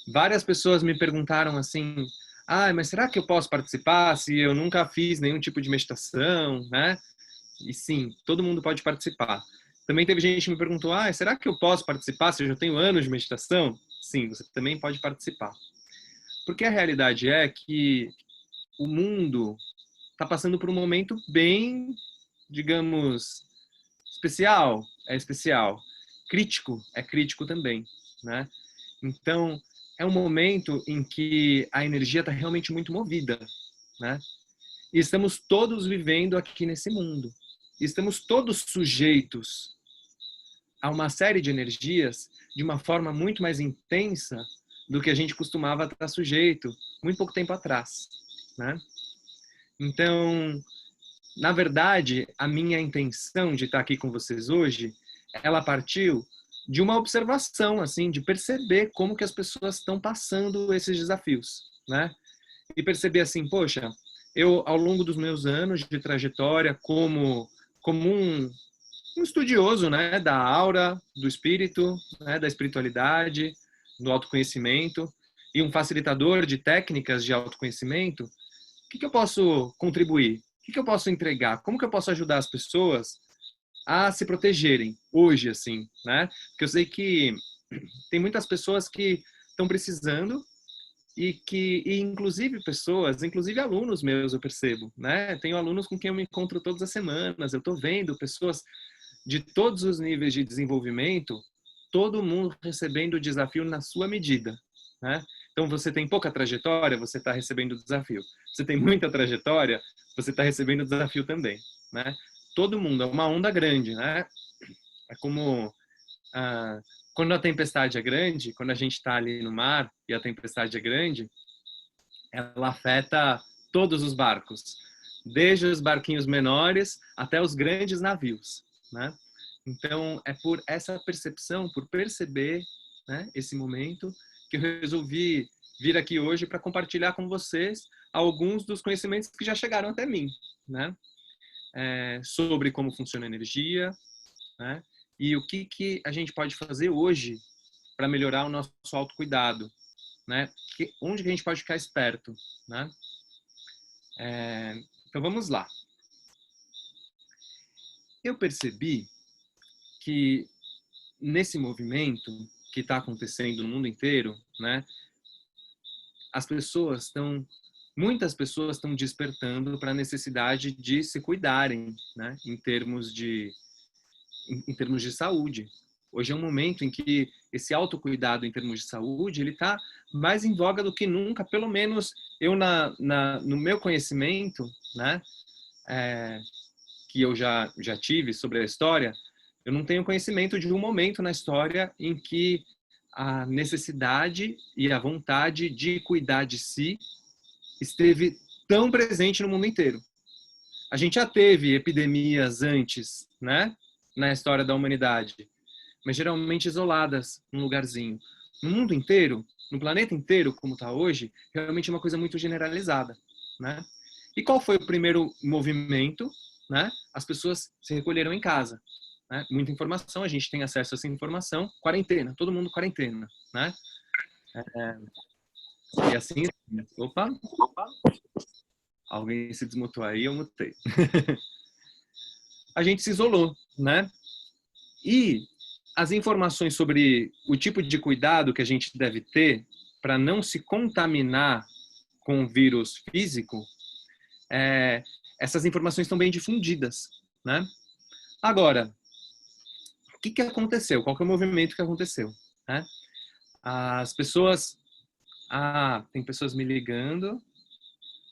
várias pessoas me perguntaram assim, mas será que eu posso participar se eu nunca fiz nenhum tipo de meditação, né? E sim, todo mundo pode participar. Também teve gente que me perguntou, será que eu posso participar se eu já tenho anos de meditação? Sim, você também pode participar. Porque a realidade é que o mundo está passando por um momento bem, digamos, especial, é especial. Crítico, é crítico também, né? Então, é um momento em que a energia está realmente muito movida, né? E estamos todos vivendo aqui nesse mundo. E estamos todos sujeitos a uma série de energias de uma forma muito mais intensa do que a gente costumava estar sujeito muito pouco tempo atrás, né? Então, na verdade, a minha intenção de estar aqui com vocês hoje, ela partiu de uma observação, assim, de perceber como que as pessoas estão passando esses desafios, né? E perceber assim, poxa, eu ao longo dos meus anos de trajetória como um estudioso, né, da aura, do espírito, né, da espiritualidade, do autoconhecimento e um facilitador de técnicas de autoconhecimento, o que eu posso contribuir? O que eu posso entregar? Como que eu posso ajudar as pessoas a se protegerem hoje, assim, né? Porque eu sei que tem muitas pessoas que estão precisando e inclusive pessoas, inclusive alunos meus, eu percebo, né? Tenho alunos com quem eu me encontro todas as semanas, eu estou vendo pessoas de todos os níveis de desenvolvimento, todo mundo recebendo o desafio na sua medida, né? Então, você tem pouca trajetória, você está recebendo o desafio. Você tem muita trajetória, você está recebendo o desafio também, né? Todo mundo, é uma onda grande, né? É como quando a tempestade é grande, quando a gente está ali no mar e a tempestade é grande, ela afeta todos os barcos, desde os barquinhos menores até os grandes navios, né? Então, é por essa percepção, por perceber, né, esse momento, que eu resolvi vir aqui hoje para compartilhar com vocês alguns dos conhecimentos que já chegaram até mim, né? Sobre como funciona a energia, né? E o que a gente pode fazer hoje para melhorar o nosso autocuidado, né? Onde que a gente pode ficar esperto, né? Então vamos lá. Eu percebi que nesse movimento que está acontecendo no mundo inteiro, né? Muitas pessoas estão despertando para a necessidade de se cuidarem, né? Em termos de saúde. Hoje é um momento em que esse autocuidado em termos de saúde, ele está mais em voga do que nunca, pelo menos eu no meu conhecimento, né, que eu já tive sobre a história, eu não tenho conhecimento de um momento na história em que a necessidade e a vontade de cuidar de si esteve tão presente no mundo inteiro. A gente já teve epidemias antes, né, na história da humanidade, mas geralmente isoladas num lugarzinho. No mundo inteiro, no planeta inteiro, como está hoje, realmente é uma coisa muito generalizada, né? E qual foi o primeiro movimento, né? As pessoas se recolheram em casa, né? Muita informação, a gente tem acesso a essa informação, quarentena, todo mundo quarentena, né? E assim, opa, alguém se desmutou aí, eu mutei. A gente se isolou, né? E as informações sobre o tipo de cuidado que a gente deve ter para não se contaminar com o vírus físico, essas informações estão bem difundidas, né? Agora, o que aconteceu? Qual que é o movimento que aconteceu? Né? As pessoas... tem pessoas me ligando.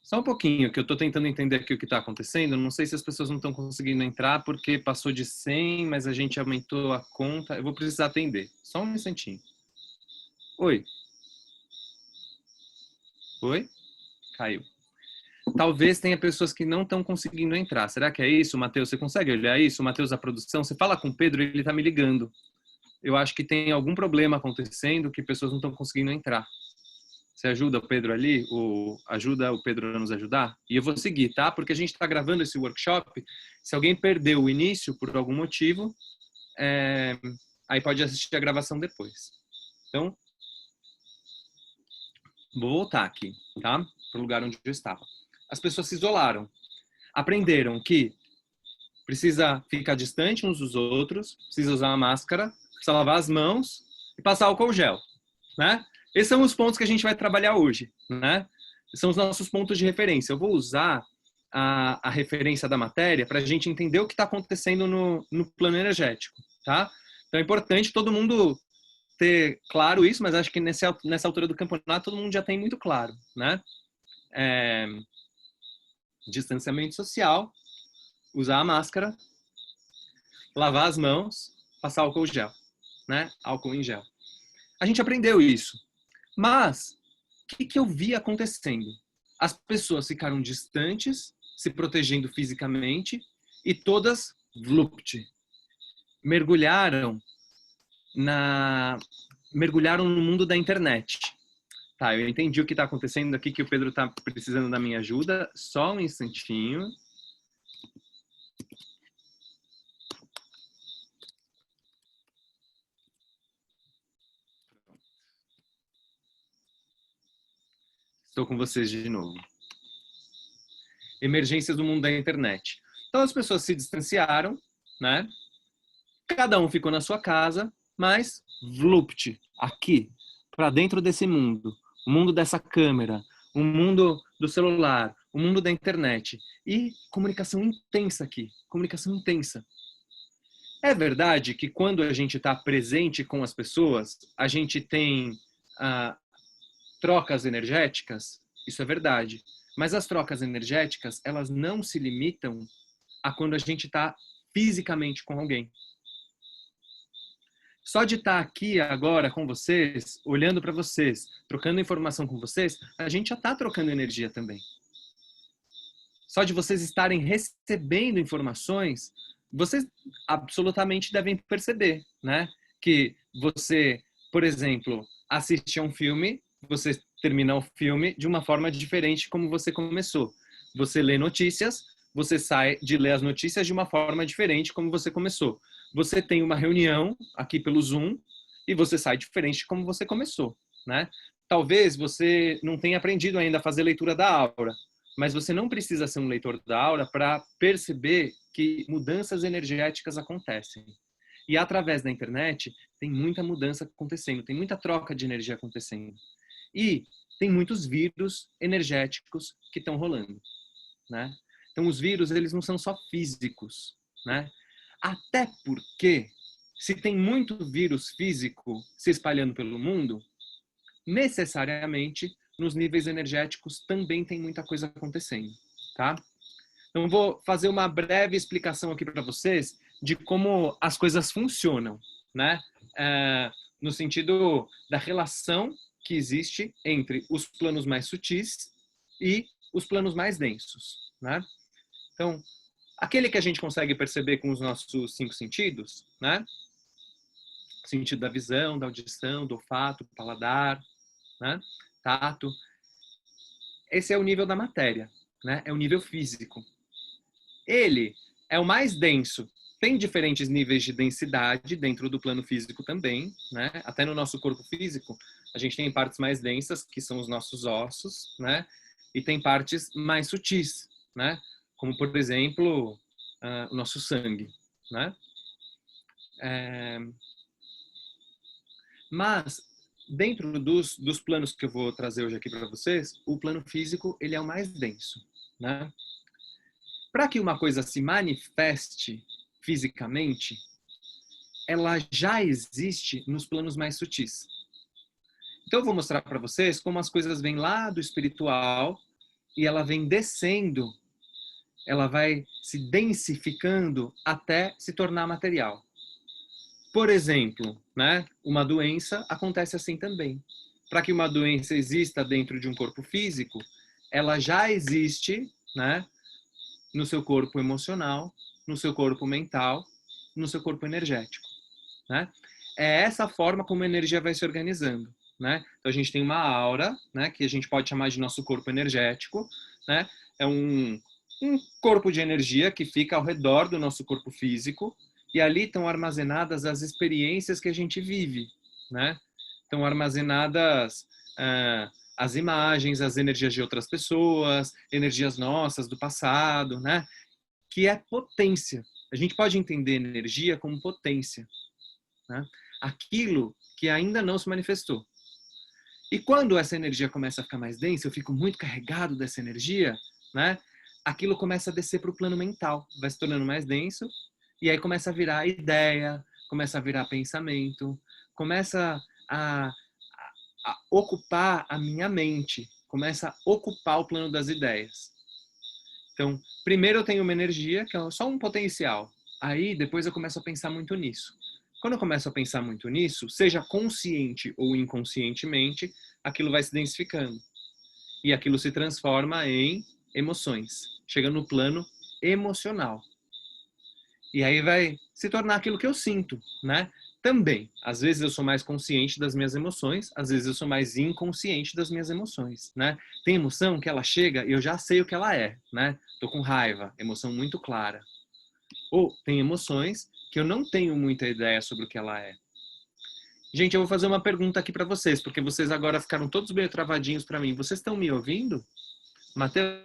Só um pouquinho, que eu estou tentando entender aqui o que está acontecendo. Não sei se as pessoas não estão conseguindo entrar porque passou de 100, mas a gente aumentou a conta. Eu vou precisar atender. Só um instantinho. Oi. Oi? Caiu. Talvez tenha pessoas que não estão conseguindo entrar. Será que é isso, Matheus? Você consegue olhar isso? Matheus da produção? Você fala com o Pedro, ele está me ligando. Eu acho que tem algum problema acontecendo que pessoas não estão conseguindo entrar. Você ajuda o Pedro ali? Ajuda o Pedro a nos ajudar? E eu vou seguir, tá? Porque a gente está gravando esse workshop. Se alguém perdeu o início por algum motivo, aí pode assistir a gravação depois. Então, Vou voltar aqui, tá? Para o lugar onde eu estava. As pessoas se isolaram. Aprenderam que precisa ficar distante uns dos outros, precisa usar uma máscara, precisa lavar as mãos e passar álcool gel, né? Esses são os pontos que a gente vai trabalhar hoje, né? São os nossos pontos de referência. Eu vou usar a referência da matéria para a gente entender o que está acontecendo no plano energético, tá? Então é importante todo mundo ter claro isso, mas acho que nessa altura do campeonato todo mundo já tem muito claro, né? Distanciamento social, usar a máscara, lavar as mãos, passar álcool gel, né? Álcool em gel. A gente aprendeu isso, mas o que eu vi acontecendo? As pessoas ficaram distantes, se protegendo fisicamente, e todas, vlupt, mergulharam no mundo da internet. Tá, eu entendi o que está acontecendo aqui, que o Pedro está precisando da minha ajuda. Só um instantinho. Estou com vocês de novo. Emergências do mundo da internet. Então as pessoas se distanciaram, né? Cada um ficou na sua casa, mas vlupt, aqui, para dentro desse mundo, o mundo dessa câmera, o mundo do celular, o mundo da internet. E comunicação intensa aqui, comunicação intensa. É verdade que quando a gente está presente com as pessoas, a gente tem trocas energéticas? Isso é verdade. Mas as trocas energéticas, elas não se limitam a quando a gente está fisicamente com alguém. Só de estar aqui agora com vocês, olhando para vocês, trocando informação com vocês, a gente já está trocando energia também. Só de vocês estarem recebendo informações, vocês absolutamente devem perceber, né? Que você, por exemplo, assiste a um filme, você termina o filme de uma forma diferente como você começou. Você lê notícias, você sai de ler as notícias de uma forma diferente como você começou. Você tem uma reunião aqui pelo Zoom e você sai diferente de como você começou, né? Talvez você não tenha aprendido ainda a fazer leitura da aura, mas você não precisa ser um leitor da aura para perceber que mudanças energéticas acontecem. E através da internet tem muita mudança acontecendo, tem muita troca de energia acontecendo. E tem muitos vírus energéticos que estão rolando, né? Então os vírus, eles não são só físicos, né? Até porque se tem muito vírus físico se espalhando pelo mundo, necessariamente nos níveis energéticos também tem muita coisa acontecendo, tá? Então vou fazer uma breve explicação aqui para vocês de como as coisas funcionam, né? No sentido da relação que existe entre os planos mais sutis e os planos mais densos, né? Então, aquele que a gente consegue perceber com os nossos 5 sentidos, né? O sentido da visão, da audição, do olfato, do paladar, né? Tato. Esse é o nível da matéria, né? É o nível físico. Ele é o mais denso. Tem diferentes níveis de densidade dentro do plano físico também, né? Até no nosso corpo físico, a gente tem partes mais densas, que são os nossos ossos, né? E tem partes mais sutis, né? Como, por exemplo, o nosso sangue, né? Mas, dentro dos planos que eu vou trazer hoje aqui para vocês, o plano físico, ele é o mais denso, né? Para que uma coisa se manifeste fisicamente, ela já existe nos planos mais sutis. Então eu vou mostrar para vocês como as coisas vêm lá do espiritual e ela vem descendo, ela vai se densificando até se tornar material. Por exemplo, né, uma doença acontece assim também. Para que uma doença exista dentro de um corpo físico, ela já existe, né, no seu corpo emocional, no seu corpo mental, no seu corpo energético, né? É essa forma como a energia vai se organizando, né? Então a gente tem uma aura, né, que a gente pode chamar de nosso corpo energético, né? É um corpo de energia que fica ao redor do nosso corpo físico e ali estão armazenadas as experiências que a gente vive, né? Estão armazenadas as imagens, as energias de outras pessoas, energias nossas do passado, né? Que é potência. A gente pode entender energia como potência, né? Aquilo que ainda não se manifestou. E quando essa energia começa a ficar mais densa, eu fico muito carregado dessa energia, né? Aquilo começa a descer para o plano mental, vai se tornando mais denso, e aí começa a virar ideia, começa a virar pensamento, começa a ocupar a minha mente, começa a ocupar o plano das ideias. Então, primeiro eu tenho uma energia, que é só um potencial. Aí, depois eu começo a pensar muito nisso. Quando eu começo a pensar muito nisso, seja consciente ou inconscientemente, aquilo vai se densificando. E aquilo se transforma em emoções. Chega no plano emocional. E aí vai se tornar aquilo que eu sinto, né? Também, às vezes eu sou mais consciente das minhas emoções, às vezes eu sou mais inconsciente das minhas emoções, né? Tem emoção que ela chega e eu já sei o que ela é, né? Tô com raiva, emoção muito clara. Ou tem emoções que eu não tenho muita ideia sobre o que ela é. Gente, eu vou fazer uma pergunta aqui para vocês, porque vocês agora ficaram todos meio travadinhos para mim. Vocês estão me ouvindo? Matheus?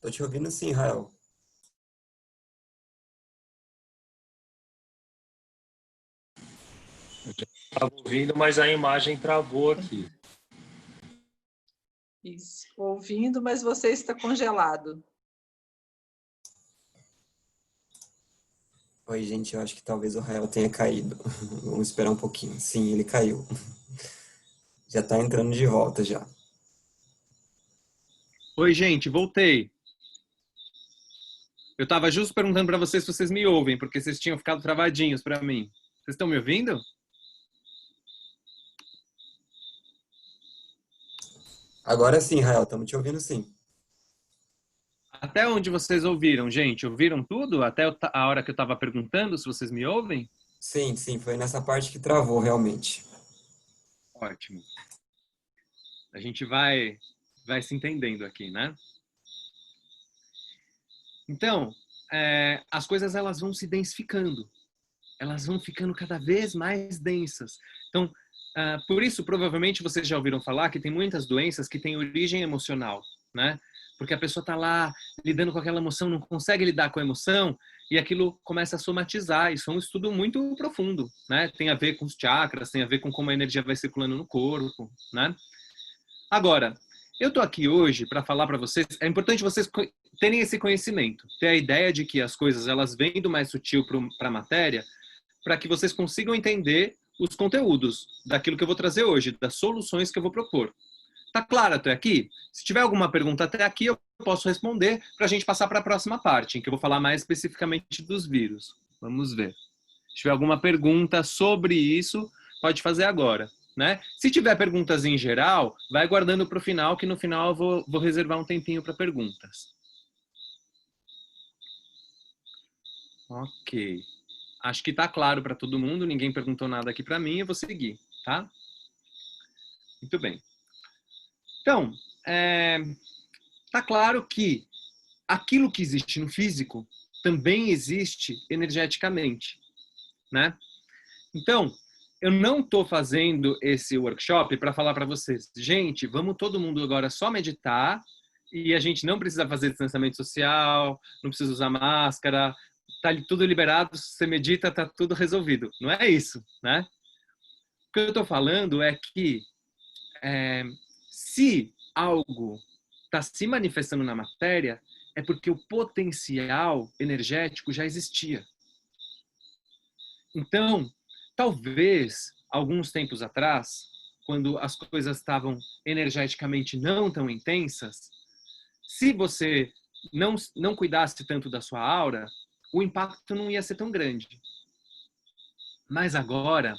Tô te ouvindo sim, Rael. Estava ouvindo, mas a imagem travou aqui. Isso, ouvindo, mas você está congelado. Oi, gente, eu acho que talvez o Rael tenha caído. Vamos esperar um pouquinho. Sim, ele caiu. Já tá entrando de volta já. Oi, gente, voltei. Eu estava justo perguntando para vocês se vocês me ouvem, porque vocês tinham ficado travadinhos para mim. Vocês estão me ouvindo? Agora sim, Rael, estamos te ouvindo sim. Até onde vocês ouviram, gente? Ouviram tudo? Até a hora que eu estava perguntando se vocês me ouvem? Sim, sim, foi nessa parte que travou realmente. Ótimo. A gente vai se entendendo aqui, né? Então, as coisas elas vão se densificando. Elas vão ficando cada vez mais densas. Então, por isso, provavelmente, vocês já ouviram falar que tem muitas doenças que têm origem emocional, né? Porque a pessoa está lá lidando com aquela emoção, não consegue lidar com a emoção e aquilo começa a somatizar. Isso é um estudo muito profundo, né? Tem a ver com os chakras, tem a ver com como a energia vai circulando no corpo, né? Agora, eu estou aqui hoje para falar para vocês, é importante vocês terem esse conhecimento, ter a ideia de que as coisas elas vêm do mais sutil para a matéria, para que vocês consigam entender os conteúdos daquilo que eu vou trazer hoje, das soluções que eu vou propor. Tá claro até aqui? Se tiver alguma pergunta até aqui, eu posso responder para a gente passar para a próxima parte, em que eu vou falar mais especificamente dos vírus. Vamos ver. Se tiver alguma pergunta sobre isso, pode fazer agora, né? Se tiver perguntas em geral, vai guardando para o final, que no final eu vou reservar um tempinho para perguntas. Ok. Acho que está claro para todo mundo, ninguém perguntou nada aqui para mim, eu vou seguir, tá? Muito bem. Então, tá claro que aquilo que existe no físico também existe energeticamente, né? Então, eu não estou fazendo esse workshop para falar para vocês, gente, vamos todo mundo agora só meditar e a gente não precisa fazer distanciamento social, não precisa usar máscara, tá tudo liberado, você medita, tá tudo resolvido. Não é isso, né? O que eu estou falando é que se algo está se manifestando na matéria, é porque o potencial energético já existia. Então, talvez, alguns tempos atrás, quando as coisas estavam energeticamente não tão intensas, se você não cuidasse tanto da sua aura, o impacto não ia ser tão grande. Mas agora,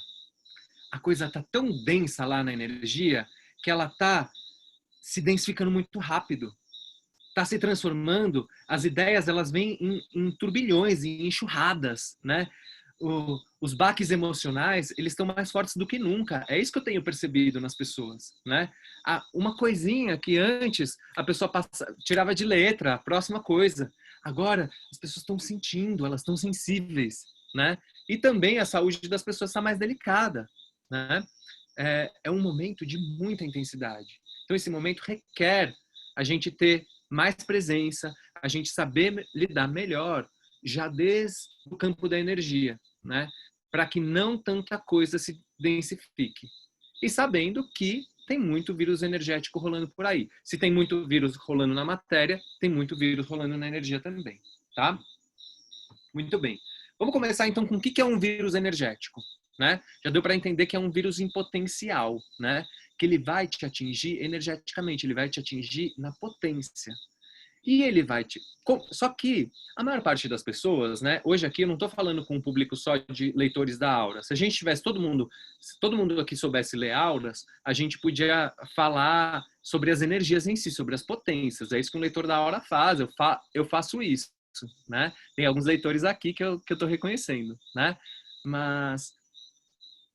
a coisa está tão densa lá na energia que ela está se densificando muito rápido. Está se transformando, as ideias elas vêm em turbilhões, em enxurradas, né? Os baques emocionais, eles estão mais fortes do que nunca. É isso que eu tenho percebido nas pessoas, né? Uma coisinha que antes a pessoa tirava de letra, a próxima coisa. Agora, as pessoas estão sentindo, elas estão sensíveis, né? E também a saúde das pessoas está mais delicada, né? é um momento de muita intensidade. Então, esse momento requer a gente ter mais presença, a gente saber lidar melhor já desde o campo da energia, né? Para que não tanta coisa se densifique. E sabendo que tem muito vírus energético rolando por aí. Se tem muito vírus rolando na matéria, tem muito vírus rolando na energia também, tá? Muito bem. Vamos começar então com o que é um vírus energético, né? Já deu para entender que é um vírus em potencial, né? Que ele vai te atingir energeticamente, ele vai te atingir na potência. E ele vai te... Só que a maior parte das pessoas, né? Hoje aqui eu não estou falando com um público só de leitores da Aura. Se a gente tivesse se todo mundo aqui soubesse ler auras, a gente podia falar sobre as energias em si, sobre as potências. É isso que um leitor da Aura faz. Eu faço isso, né? Tem alguns leitores aqui que eu estou reconhecendo, né? Mas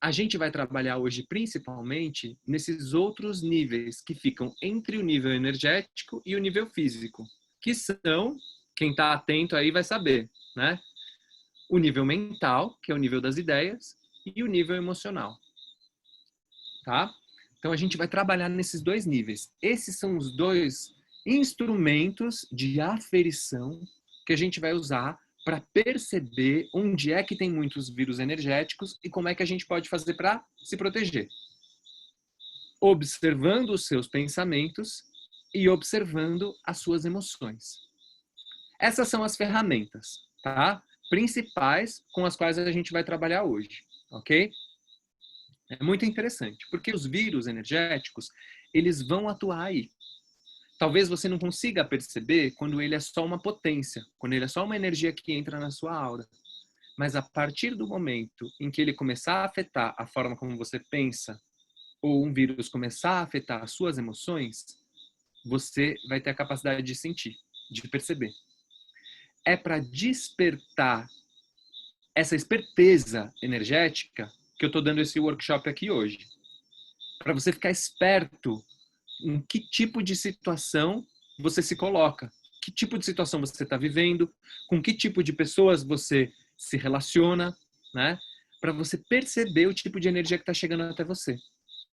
a gente vai trabalhar hoje principalmente nesses outros níveis que ficam entre o nível energético e o nível físico, que são, quem está atento aí vai saber, né? O nível mental, que é o nível das ideias, e o nível emocional, tá? Então a gente vai trabalhar nesses dois níveis. Esses são os dois instrumentos de aferição que a gente vai usar para perceber onde é que tem muitos vírus energéticos e como é que a gente pode fazer para se proteger. Observando os seus pensamentos e observando as suas emoções. Essas são as ferramentas, tá? Principais com as quais a gente vai trabalhar hoje, ok? É muito interessante, porque os vírus energéticos, eles vão atuar aí. Talvez você não consiga perceber quando ele é só uma potência, quando ele é só uma energia que entra na sua aura. Mas a partir do momento em que ele começar a afetar a forma como você pensa, ou um vírus começar a afetar as suas emoções, você vai ter a capacidade de sentir, de perceber. É para despertar essa esperteza energética que eu estou dando esse workshop aqui hoje. Para você ficar esperto em que tipo de situação você se coloca, que tipo de situação você está vivendo, com que tipo de pessoas você se relaciona, né? Para você perceber o tipo de energia que está chegando até você,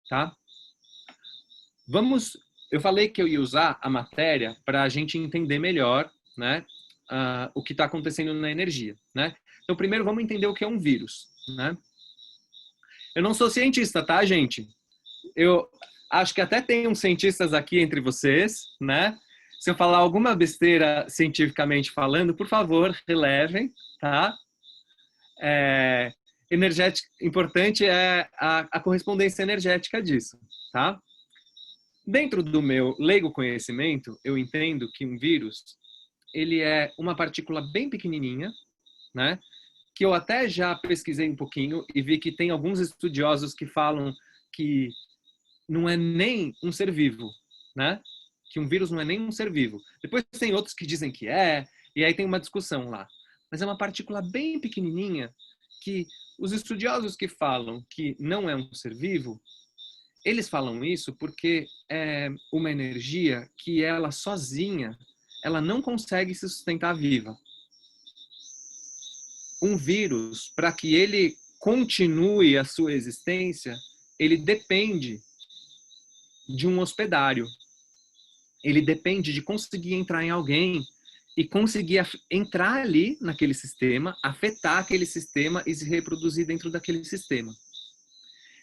tá? Eu falei que eu ia usar a matéria para a gente entender melhor, né? O que está acontecendo na energia, né? Então, primeiro vamos entender o que é um vírus, né? Eu não sou cientista, tá, gente? Eu acho que até tem uns cientistas aqui entre vocês, né? Se eu falar alguma besteira cientificamente falando, por favor, relevem, tá? Importante é a correspondência energética disso, tá? Dentro do meu leigo conhecimento, eu entendo que um vírus, ele é uma partícula bem pequenininha, né? Que eu até já pesquisei um pouquinho e vi que tem alguns estudiosos que falam que não é nem um ser vivo, né? Que um vírus não é nem um ser vivo. Depois tem outros que dizem que é, e aí tem uma discussão lá. Mas é uma partícula bem pequenininha que os estudiosos que falam que não é um ser vivo, eles falam isso porque é uma energia que ela sozinha, ela não consegue se sustentar viva. Um vírus, para que ele continue a sua existência, ele depende de um hospedário. Ele depende de conseguir entrar em alguém e conseguir entrar ali naquele sistema, afetar aquele sistema e se reproduzir dentro daquele sistema.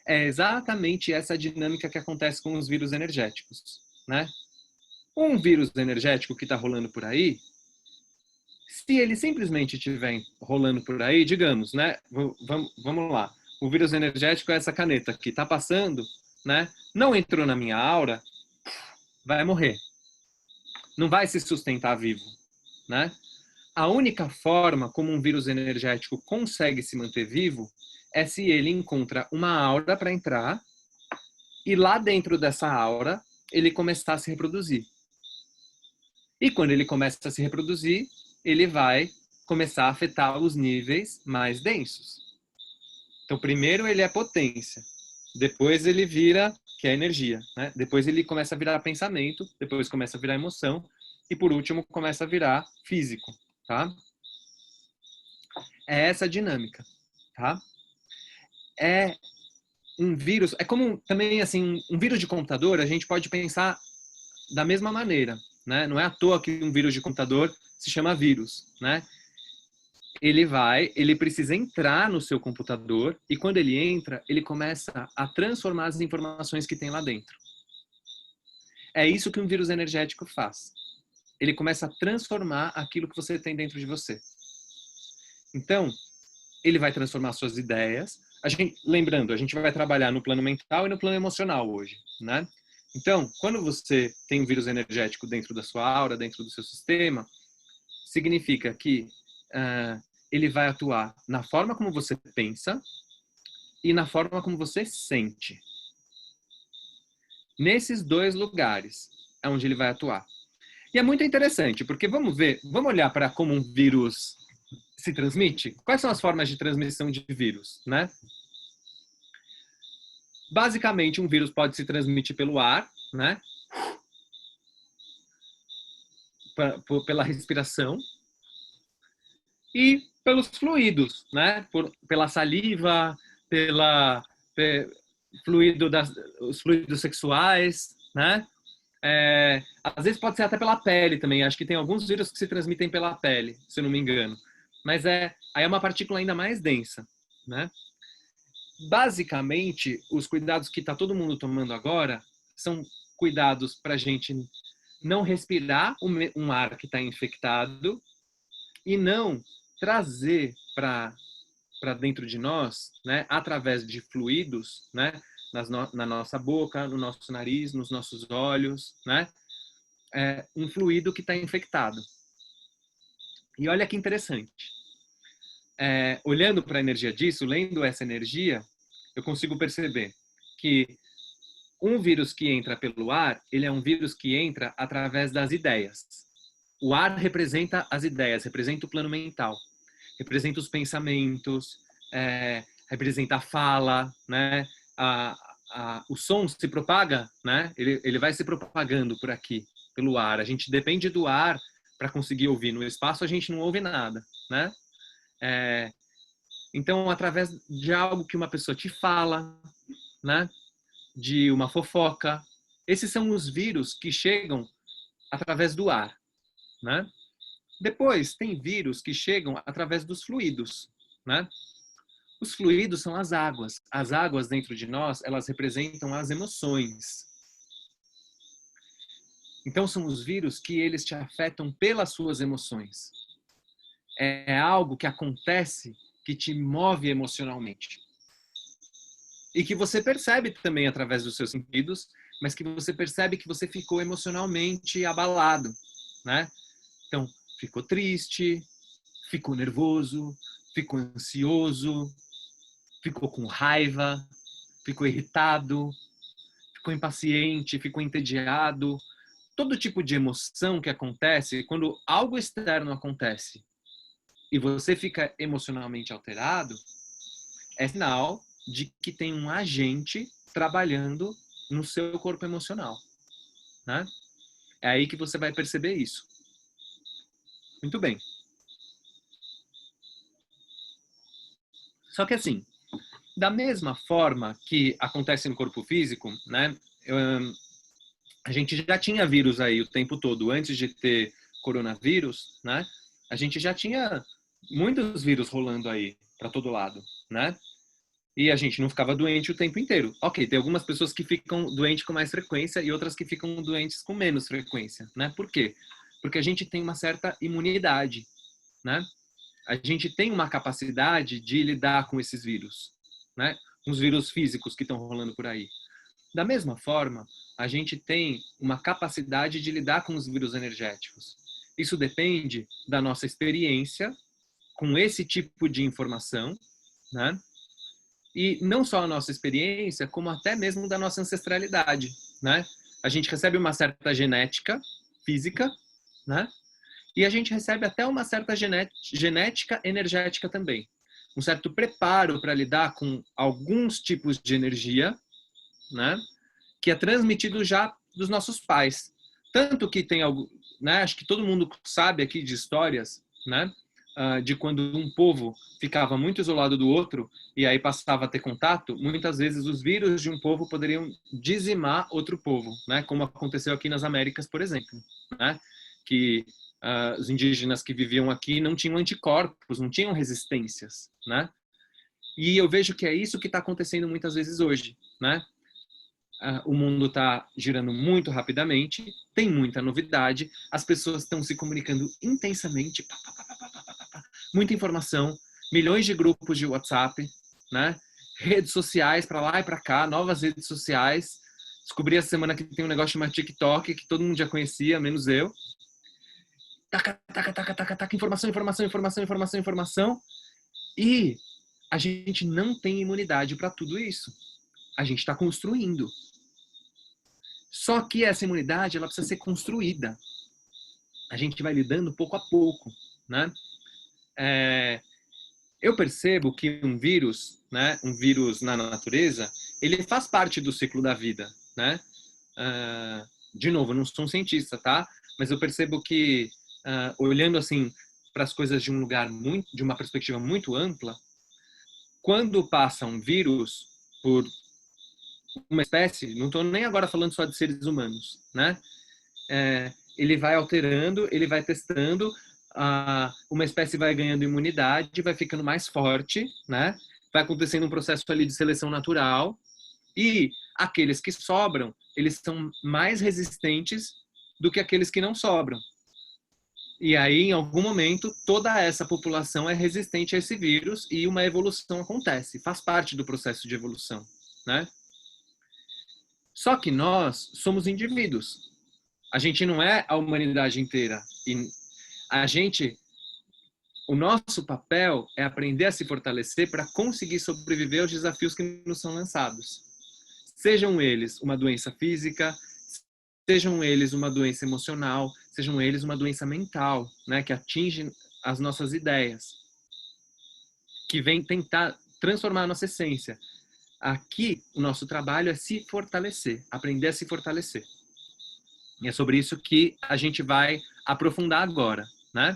É exatamente essa dinâmica que acontece com os vírus energéticos, né? Um vírus energético que está rolando por aí, se ele simplesmente estiver rolando por aí, digamos, né? Vamos lá. O vírus energético é essa caneta que está passando, né? Não entrou na minha aura, vai morrer. Não vai se sustentar vivo, né? A única forma como um vírus energético consegue se manter vivo é se ele encontra uma aura para entrar e lá dentro dessa aura ele começar a se reproduzir. E quando ele começa a se reproduzir, ele vai começar a afetar os níveis mais densos. Então, primeiro ele é potência, depois ele vira, que é energia, né? Depois ele começa a virar pensamento, depois começa a virar emoção e por último começa a virar físico, tá? É essa a dinâmica, tá? É um vírus, é como também assim, um vírus de computador, a gente pode pensar da mesma maneira, né? Não é à toa que um vírus de computador se chama vírus, né? Ele precisa entrar no seu computador e quando ele entra, ele começa a transformar as informações que tem lá dentro. É isso que um vírus energético faz. Ele começa a transformar aquilo que você tem dentro de você. Então, ele vai transformar suas ideias. Lembrando, a gente vai trabalhar no plano mental e no plano emocional hoje, né? Então, quando você tem um vírus energético dentro da sua aura, dentro do seu sistema, significa que ele vai atuar na forma como você pensa e na forma como você sente. Nesses dois lugares é onde ele vai atuar. E é muito interessante, porque vamos olhar para como um vírus se transmite? Quais são as formas de transmissão de vírus, né? Basicamente, um vírus pode se transmitir pelo ar, né? Pela respiração e pelos fluidos, né? Pela saliva, os fluidos sexuais, né? Às vezes pode ser até pela pele também. Acho que tem alguns vírus que se transmitem pela pele, se eu não me engano. Mas aí é uma partícula ainda mais densa, né? Basicamente, os cuidados que está todo mundo tomando agora são cuidados para a gente não respirar um ar que está infectado e não trazer para dentro de nós, né, através de fluidos, né, na nossa boca, no nosso nariz, nos nossos olhos, né, um fluido que está infectado. E olha que interessante. Olhando para a energia disso, lendo essa energia, eu consigo perceber que um vírus que entra pelo ar, ele é um vírus que entra através das ideias. O ar representa as ideias, representa o plano mental, representa os pensamentos, representa a fala, né? O som se propaga, né? Ele vai se propagando por aqui, pelo ar. A gente depende do ar para conseguir ouvir. No espaço a gente não ouve nada, né? Então, através de algo que uma pessoa te fala, né? De uma fofoca, esses são os vírus que chegam através do ar, né? Depois, tem vírus que chegam através dos fluidos, né? Os fluidos são as águas. As águas dentro de nós, elas representam as emoções. Então, são os vírus que eles te afetam pelas suas emoções. É algo que acontece que te move emocionalmente. E que você percebe também através dos seus sentidos, mas que você percebe que você ficou emocionalmente abalado, né? Então, ficou triste, ficou nervoso, ficou ansioso, ficou com raiva, ficou irritado, ficou impaciente, ficou entediado. Todo tipo de emoção que acontece, quando algo externo acontece e você fica emocionalmente alterado, é sinal de que tem um agente trabalhando no seu corpo emocional, né? É aí que você vai perceber isso. Muito bem. Só que assim, da mesma forma que acontece no corpo físico, né? A gente já tinha vírus aí o tempo todo, antes de ter coronavírus, né? A gente já tinha muitos vírus rolando aí para todo lado, né? E a gente não ficava doente o tempo inteiro. Ok, tem algumas pessoas que ficam doentes com mais frequência e outras que ficam doentes com menos frequência, né? Por quê? Porque a gente tem uma certa imunidade, né? A gente tem uma capacidade de lidar com esses vírus, né? Os vírus físicos que estão rolando por aí. Da mesma forma, a gente tem uma capacidade de lidar com os vírus energéticos. Isso depende da nossa experiência com esse tipo de informação, né? E não só a nossa experiência, como até mesmo da nossa ancestralidade, né? A gente recebe uma certa genética física, né? E a gente recebe até uma certa genética energética também. Um certo preparo para lidar com alguns tipos de energia, né? Que é transmitido já dos nossos pais. Tanto que tem algo, né? Acho que todo mundo sabe aqui de histórias, né? de quando um povo ficava muito isolado do outro e aí passava a ter contato, muitas vezes os vírus de um povo poderiam dizimar outro povo, né? Como aconteceu aqui nas Américas, por exemplo, né? Que os indígenas que viviam aqui não tinham anticorpos, não tinham resistências, né? E eu vejo que é isso que está acontecendo muitas vezes hoje, né? O mundo está girando muito rapidamente, tem muita novidade, as pessoas estão se comunicando intensamente, muita informação, milhões de grupos de WhatsApp, né? Redes sociais para lá e para cá, novas redes sociais. Descobri essa semana que tem um negócio chamado TikTok, que todo mundo já conhecia, menos eu. Taca, taca, taca, taca, taca, informação, informação, informação, informação, informação. E a gente não tem imunidade para tudo isso. A gente está construindo. Só que essa imunidade, ela precisa ser construída. A gente vai lidando pouco a pouco, né? Eu percebo que um vírus, né, um vírus na natureza, ele faz parte do ciclo da vida, né? De novo, eu não sou um cientista, tá? Mas eu percebo que, olhando assim para as coisas de um lugar muito, de uma perspectiva muito ampla, quando passa um vírus por uma espécie, não estou nem agora falando só de seres humanos, né? Ele vai alterando, ele vai testando, uma espécie vai ganhando imunidade, vai ficando mais forte, né? Vai acontecendo um processo ali de seleção natural e aqueles que sobram, eles são mais resistentes do que aqueles que não sobram. E aí, em algum momento, toda essa população é resistente a esse vírus e uma evolução acontece, faz parte do processo de evolução, né? Só que nós somos indivíduos. A gente não é a humanidade inteira. E o nosso papel é aprender a se fortalecer para conseguir sobreviver aos desafios que nos são lançados. Sejam eles uma doença física, sejam eles uma doença emocional, sejam eles uma doença mental, né, que atinge as nossas ideias, que vem tentar transformar a nossa essência. Aqui, o nosso trabalho é se fortalecer, aprender a se fortalecer. E é sobre isso que a gente vai aprofundar agora, né?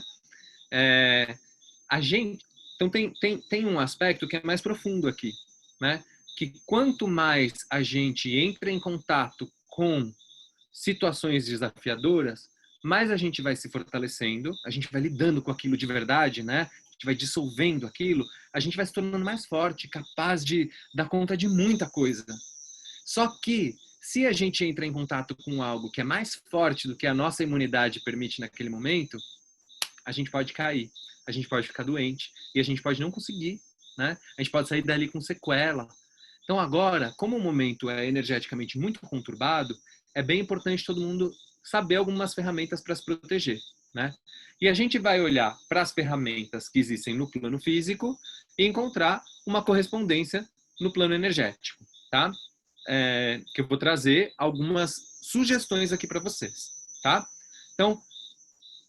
Então tem um aspecto que é mais profundo aqui, né? Que quanto mais a gente entra em contato com situações desafiadoras, mais a gente vai se fortalecendo, a gente vai lidando com aquilo de verdade, né? A gente vai dissolvendo aquilo, a gente vai se tornando mais forte, capaz de dar conta de muita coisa. Só que se a gente entra em contato com algo que é mais forte do que a nossa imunidade permite naquele momento, a gente pode cair, a gente pode ficar doente e a gente pode não conseguir, né? A gente pode sair dali com sequela. Então agora, como o momento é energeticamente muito conturbado, é bem importante todo mundo saber algumas ferramentas para se proteger, né? E a gente vai olhar para as ferramentas que existem no plano físico e encontrar uma correspondência no plano energético, tá? Que eu vou trazer algumas sugestões aqui para vocês, tá? Então,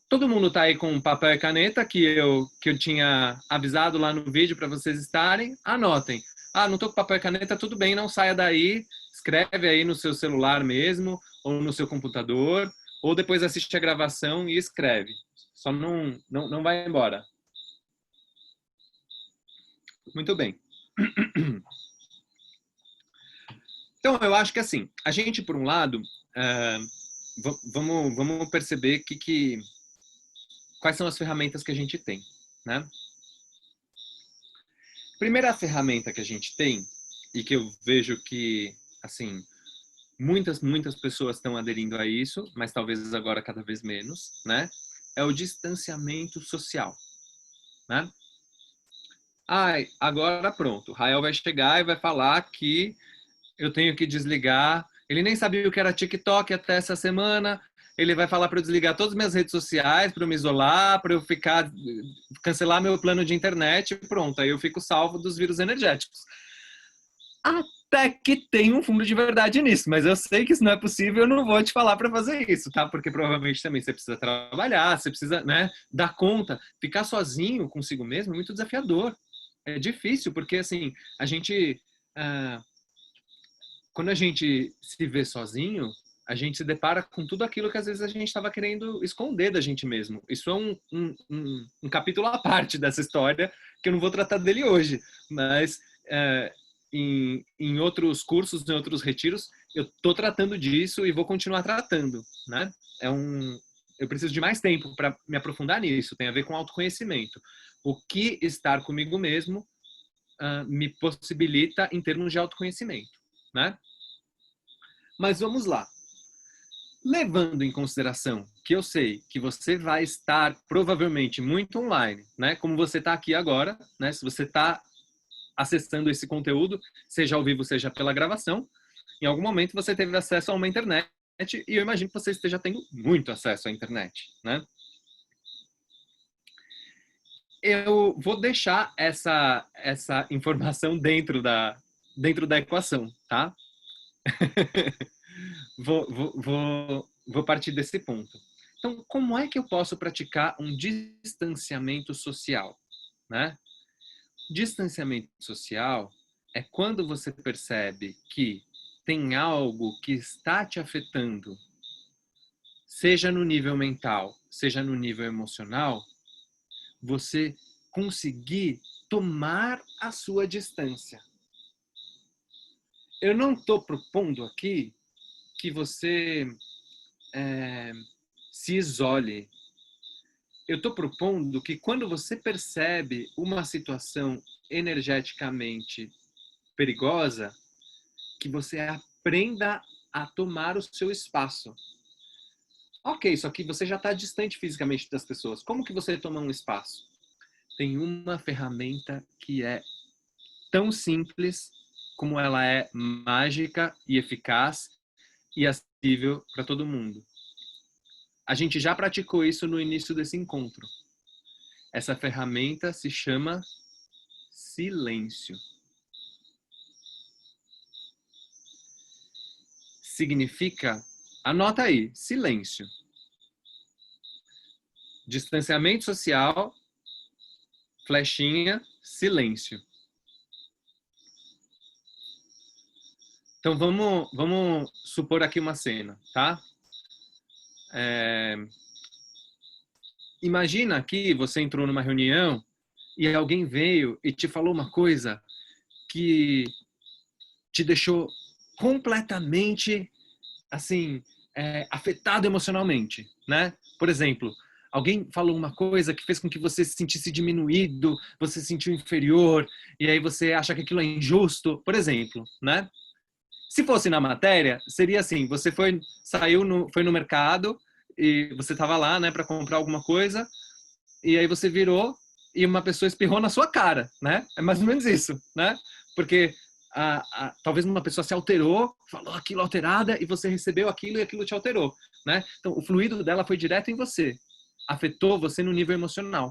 todo mundo tá aí com papel e caneta que eu tinha avisado lá no vídeo para vocês estarem. Anotem. Não tô com papel e caneta, tudo bem, não saia daí. Escreve aí no seu celular mesmo, ou no seu computador, ou depois assiste a gravação e escreve. Só não vai embora. Muito bem. Então, eu acho que assim, a gente, por um lado, vamos perceber quais são as ferramentas que a gente tem, né? Primeira ferramenta que a gente tem, e que eu vejo que, assim, muitas pessoas estão aderindo a isso, mas talvez agora cada vez menos, né? É o distanciamento social, né? Agora pronto, o Rael vai chegar e vai falar que eu tenho que desligar. Ele nem sabia o que era TikTok até essa semana. Ele vai falar para eu desligar todas as minhas redes sociais, para eu me isolar, para eu cancelar meu plano de internet e pronto. Aí eu fico salvo dos vírus energéticos. Até que tem um fundo de verdade nisso, mas eu sei que isso não é possível, eu não vou te falar para fazer isso, tá? Porque provavelmente também você precisa trabalhar, você precisa, né, dar conta. Ficar sozinho consigo mesmo é muito desafiador. É difícil, porque assim, a gente... quando a gente se vê sozinho, a gente se depara com tudo aquilo que às vezes a gente estava querendo esconder da gente mesmo. Isso é um capítulo à parte dessa história, que eu não vou tratar dele hoje, mas em outros cursos, em outros retiros, eu estou tratando disso e vou continuar tratando, né? Eu preciso de mais tempo para me aprofundar nisso, tem a ver com autoconhecimento. O que estar comigo mesmo me possibilita em termos de autoconhecimento, né? Mas vamos lá. Levando em consideração que eu sei que você vai estar provavelmente muito online, né? Como você está aqui agora, né? Se você está acessando esse conteúdo, seja ao vivo, seja pela gravação, em algum momento você teve acesso a uma internet e eu imagino que você esteja tendo muito acesso à internet, né? Eu vou deixar essa informação dentro da equação, tá? Vou partir desse ponto. Então, como é que eu posso praticar um distanciamento social, né? Distanciamento social é quando você percebe que tem algo que está te afetando, seja no nível mental, seja no nível emocional, você conseguir tomar a sua distância. Eu não estou propondo aqui que você se isole. Eu estou propondo que quando você percebe uma situação energeticamente perigosa, que você aprenda a tomar o seu espaço. Ok, só que você já está distante fisicamente das pessoas. Como que você toma um espaço? Tem uma ferramenta que é tão simples como ela é mágica e eficaz e acessível para todo mundo. A gente já praticou isso no início desse encontro. Essa ferramenta se chama silêncio. Significa, anota aí, silêncio. Distanciamento social, flechinha, silêncio. Então vamos supor aqui uma cena, tá? Imagina que você entrou numa reunião e alguém veio e te falou uma coisa que te deixou completamente assim afetado emocionalmente, né? Por exemplo, alguém falou uma coisa que fez com que você se sentisse diminuído, você se sentiu inferior e aí você acha que aquilo é injusto, por exemplo, né? Se fosse na matéria, seria assim: você foi no mercado e você estava lá, né, para comprar alguma coisa e aí você virou e uma pessoa espirrou na sua cara, né? É mais ou menos isso, né? Porque talvez uma pessoa se alterou, falou aquilo alterada e você recebeu aquilo e aquilo te alterou, né? Então o fluido dela foi direto em você, afetou você no nível emocional.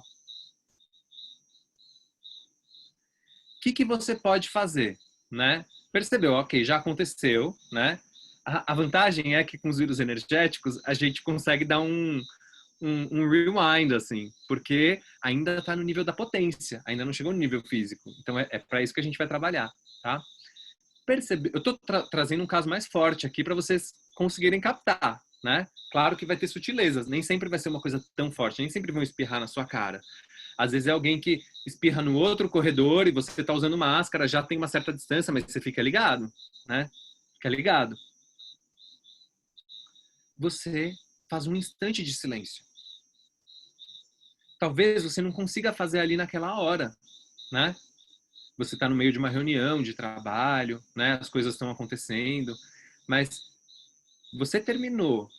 O que você pode fazer, né? Percebeu, ok, já aconteceu, né? A vantagem é que com os vírus energéticos a gente consegue dar um rewind, assim, porque ainda está no nível da potência, ainda não chegou no nível físico. Então é para isso que a gente vai trabalhar, tá? Percebe? Eu estou trazendo um caso mais forte aqui para vocês conseguirem captar, né? Claro que vai ter sutilezas, nem sempre vai ser uma coisa tão forte, nem sempre vão espirrar na sua cara. Às vezes é alguém que espirra no outro corredor e você está usando máscara, já tem uma certa distância, mas você fica ligado, né? Fica ligado. Você faz um instante de silêncio. Talvez você não consiga fazer ali naquela hora, né? Você está no meio de uma reunião de trabalho, né? As coisas estão acontecendo, mas você terminou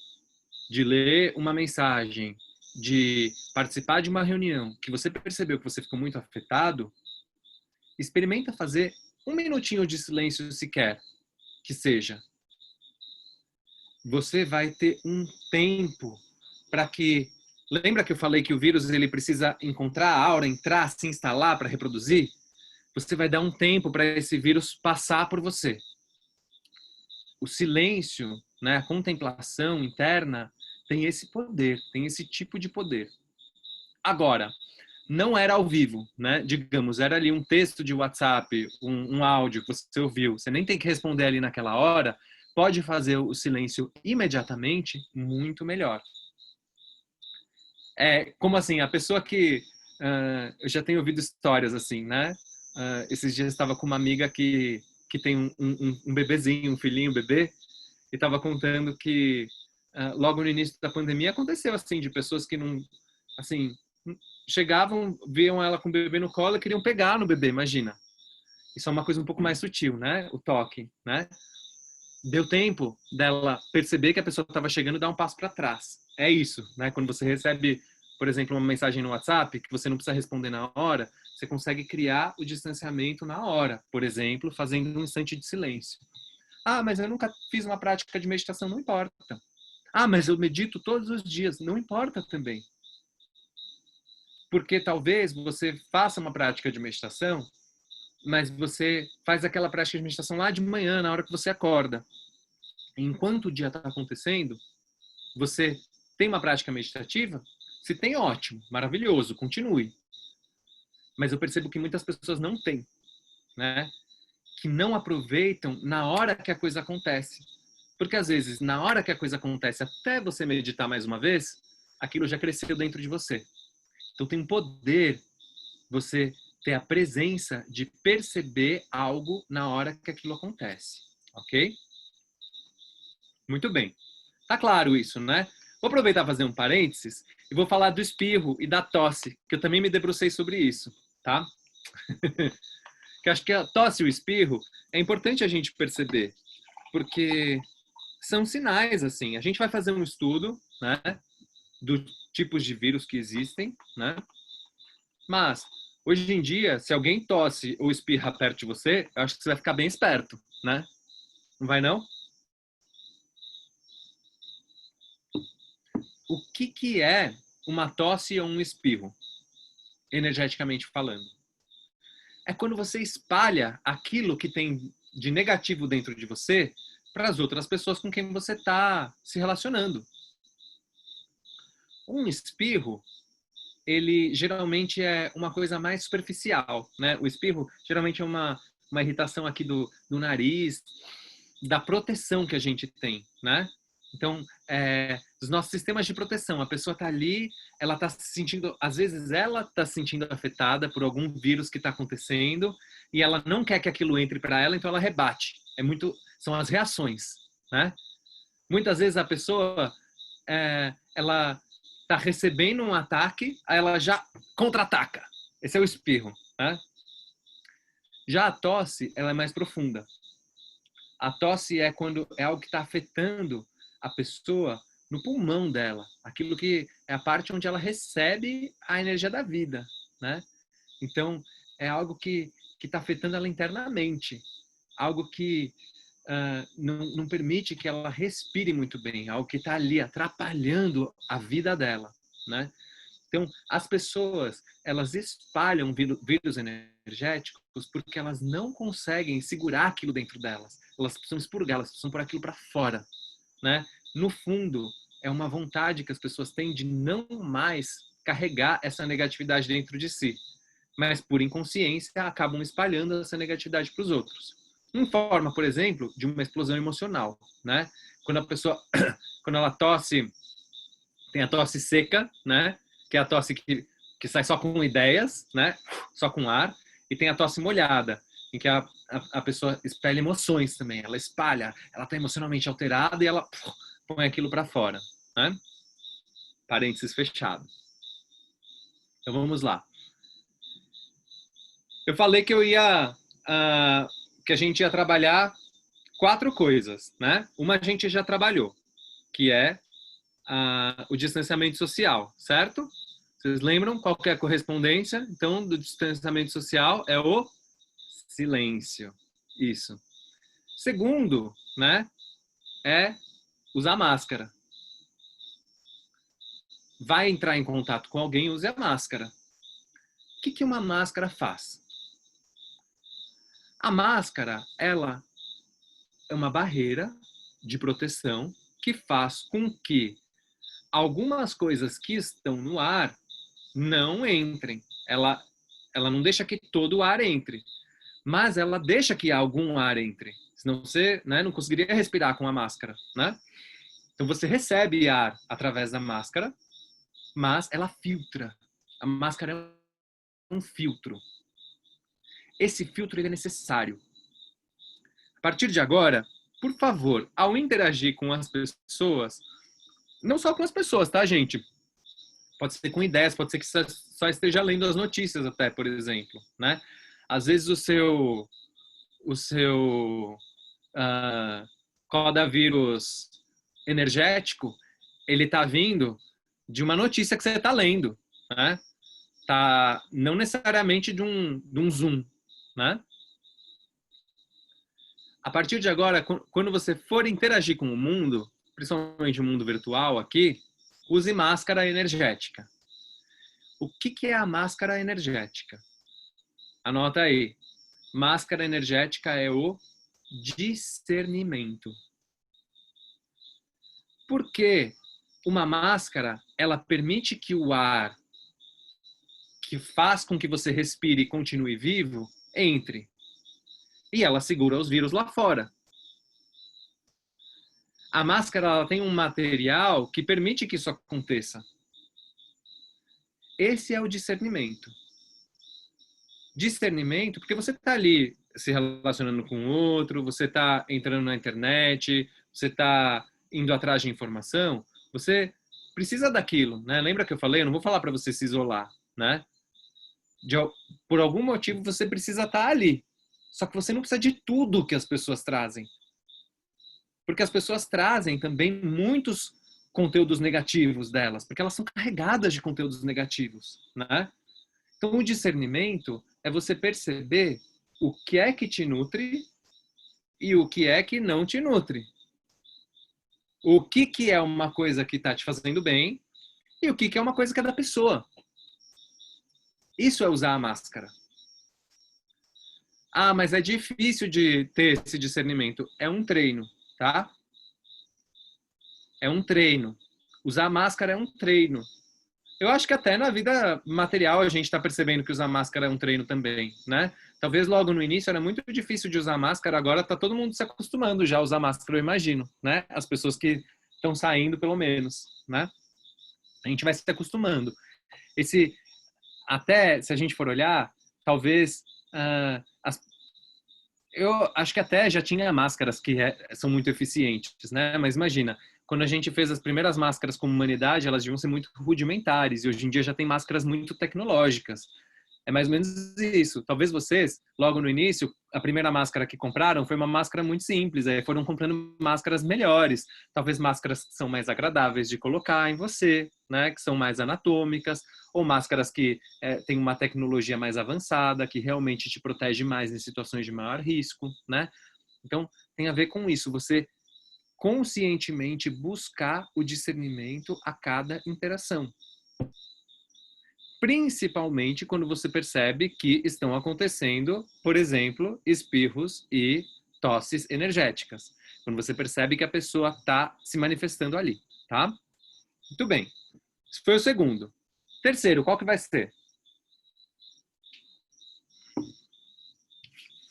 de ler uma mensagem, de participar de uma reunião, que você percebeu que você ficou muito afetado, experimenta fazer 1 minutinho de silêncio sequer, que seja. Você vai ter um tempo para que... Lembra que eu falei que o vírus ele precisa encontrar a aura, entrar, se instalar para reproduzir? Você vai dar um tempo para esse vírus passar por você. O silêncio, né, a contemplação interna, tem esse poder, tem esse tipo de poder. Agora, não era ao vivo, né? Digamos, era ali um texto de WhatsApp, um áudio que você ouviu. Você nem tem que responder ali naquela hora, pode fazer o silêncio imediatamente muito melhor. Como assim, a pessoa que... eu já tenho ouvido histórias assim, né? Esses dias eu estava com uma amiga que tem um bebezinho, um filhinho, um bebê, e estava contando que logo no início da pandemia aconteceu assim, de pessoas que não... Assim, chegavam, viam ela com o bebê no colo e queriam pegar no bebê, imagina. Isso é uma coisa um pouco mais sutil, né? O toque, né? Deu tempo dela perceber que a pessoa estava chegando e dar um passo para trás. É isso, né? Quando você recebe, por exemplo, uma mensagem no WhatsApp que você não precisa responder na hora, você consegue criar o distanciamento na hora, por exemplo, fazendo um instante de silêncio. Ah, mas eu nunca fiz uma prática de meditação, não importa. Ah, mas eu medito todos os dias, não importa também. Porque talvez você faça uma prática de meditação, mas você faz aquela prática de meditação lá de manhã, na hora que você acorda. Enquanto o dia está acontecendo, você tem uma prática meditativa? Se tem, ótimo, maravilhoso, continue. Mas eu percebo que muitas pessoas não têm, né? Que não aproveitam na hora que a coisa acontece. Porque às vezes, na hora que a coisa acontece, até você meditar mais uma vez, aquilo já cresceu dentro de você. Então tem um poder você ter a presença de perceber algo na hora que aquilo acontece, ok? Muito bem. Tá claro isso, né? Vou aproveitar e fazer um parênteses e vou falar do espirro e da tosse, que eu também me debrucei sobre isso, tá? Que acho que a tosse e o espirro é importante a gente perceber, porque são sinais, assim. A gente vai fazer um estudo, né, dos tipos de vírus que existem, né? Mas, hoje em dia, se alguém tosse ou espirra perto de você, eu acho que você vai ficar bem esperto, né? Não vai, não? O que é uma tosse ou um espirro, energeticamente falando? É quando você espalha aquilo que tem de negativo dentro de você para as outras pessoas com quem você está se relacionando. Um espirro, ele geralmente é uma coisa mais superficial, né? O espirro geralmente é uma irritação aqui do nariz, da proteção que a gente tem, né? Então, os nossos sistemas de proteção, a pessoa está ali, ela está se sentindo, às vezes ela está se sentindo afetada por algum vírus que está acontecendo e ela não quer que aquilo entre para ela, então ela rebate. São as reações, né? Muitas vezes a pessoa, ela está recebendo um ataque, aí ela já contra-ataca. Esse é o espirro, né? Já a tosse, ela é mais profunda. A tosse é quando é algo que está afetando a pessoa no pulmão dela, aquilo que é a parte onde ela recebe a energia da vida, né? Então, é algo que está afetando ela internamente, algo que não permite que ela respire muito bem, algo que está ali atrapalhando a vida dela, né? Então, as pessoas, elas espalham vírus energéticos porque elas não conseguem segurar aquilo dentro delas. Elas precisam expurgar, elas precisam pôr aquilo para fora, né? No fundo, é uma vontade que as pessoas têm de não mais carregar essa negatividade dentro de si. Mas, por inconsciência, acabam espalhando essa negatividade para os outros. Em forma, por exemplo, de uma explosão emocional, né? Quando a pessoa, quando ela tosse, tem a tosse seca, né? Que é a tosse que sai só com ideias, né? Só com ar. E tem a tosse molhada, em que a pessoa espelha emoções também. Ela espalha, ela está emocionalmente alterada e ela põe aquilo para fora, né? Parênteses fechado. Então vamos lá. Eu falei que que a gente ia trabalhar 4 coisas, né? Uma a gente já trabalhou, que é o distanciamento social, certo? Vocês lembram qual que é a correspondência? Então, do distanciamento social é o silêncio. Isso. Segundo, né, é usar máscara. Vai entrar em contato com alguém, use a máscara. O que uma máscara faz? A máscara, ela é uma barreira de proteção que faz com que algumas coisas que estão no ar não entrem. Ela não deixa que todo o ar entre, mas ela deixa que algum ar entre. Senão você, né, não conseguiria respirar com a máscara, né? Então você recebe ar através da máscara, mas ela filtra. A máscara é um filtro. Esse filtro ele é necessário. A partir de agora, por favor, ao interagir com as pessoas, não só com as pessoas, tá, gente? Pode ser com ideias, pode ser que você só esteja lendo as notícias até, por exemplo, né? Às vezes o seu codavírus energético, ele tá vindo de uma notícia que você está lendo, né? Tá, não necessariamente de um Zoom, né? A partir de agora, quando você for interagir com o mundo, principalmente o mundo virtual aqui, use máscara energética. O que é a máscara energética? Anota aí. Máscara energética é o discernimento. Porque uma máscara, ela permite que o ar que faz com que você respire e continue vivo, entre. E ela segura os vírus lá fora. A máscara ela tem um material que permite que isso aconteça. Esse é o discernimento. Discernimento, porque você está ali se relacionando com o outro, você está entrando na internet, você está indo atrás de informação, você precisa daquilo, né? Lembra que eu falei? Eu não vou falar para você se isolar, né? Por algum motivo você precisa estar ali. Só que você não precisa de tudo que as pessoas trazem. Porque as pessoas trazem também muitos conteúdos negativos delas, porque elas são carregadas de conteúdos negativos, né? Então, o discernimento é você perceber o que é que te nutre e o que é que não te nutre. O que é uma coisa que está te fazendo bem e o que é uma coisa que é da pessoa. Isso é usar a máscara. Ah, mas é difícil de ter esse discernimento. É um treino, tá? É um treino. Usar máscara é um treino. Eu acho que até na vida material a gente está percebendo que usar máscara é um treino também, né? Talvez logo no início era muito difícil de usar máscara, agora está todo mundo se acostumando já a usar máscara, eu imagino, né? As pessoas que estão saindo, pelo menos, né? A gente vai se acostumando. Até se a gente for olhar, talvez eu acho que até já tinha máscaras que são muito eficientes, né? Mas imagina, quando a gente fez as primeiras máscaras como humanidade, elas deviam ser muito rudimentares e hoje em dia já tem máscaras muito tecnológicas. É mais ou menos isso. Talvez vocês, logo no início, a primeira máscara que compraram foi uma máscara muito simples. Aí foram comprando máscaras melhores. Talvez máscaras que são mais agradáveis de colocar em você, né? Que são mais anatômicas. Ou máscaras que têm uma tecnologia mais avançada, que realmente te protege mais em situações de maior risco, né? Então, tem a ver com isso. Você conscientemente buscar o discernimento a cada interação. Principalmente quando você percebe que estão acontecendo, por exemplo, espirros e tosses energéticas. Quando você percebe que a pessoa está se manifestando ali, tá? Muito bem. Esse foi o segundo. Terceiro, qual que vai ser?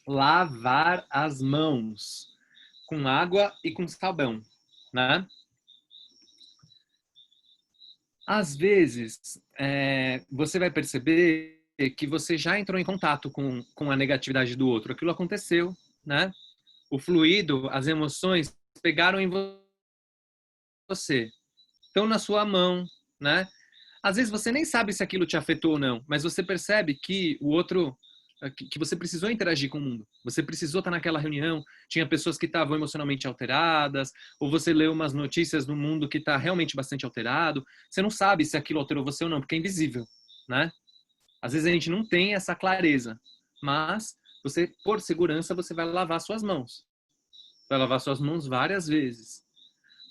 Lavar as mãos com água e com sabão, né? Às vezes, você vai perceber que você já entrou em contato com a negatividade do outro. Aquilo aconteceu, né? O fluido, as emoções pegaram em você. Estão na sua mão, né? Às vezes você nem sabe se aquilo te afetou ou não, mas você percebe que o outro, que você precisou interagir com o mundo. Você precisou estar naquela reunião, tinha pessoas que estavam emocionalmente alteradas, ou você leu umas notícias do mundo que está realmente bastante alterado. Você não sabe se aquilo alterou você ou não, porque é invisível, né? Às vezes a gente não tem essa clareza, mas você, por segurança, você vai lavar suas mãos. Vai lavar suas mãos várias vezes.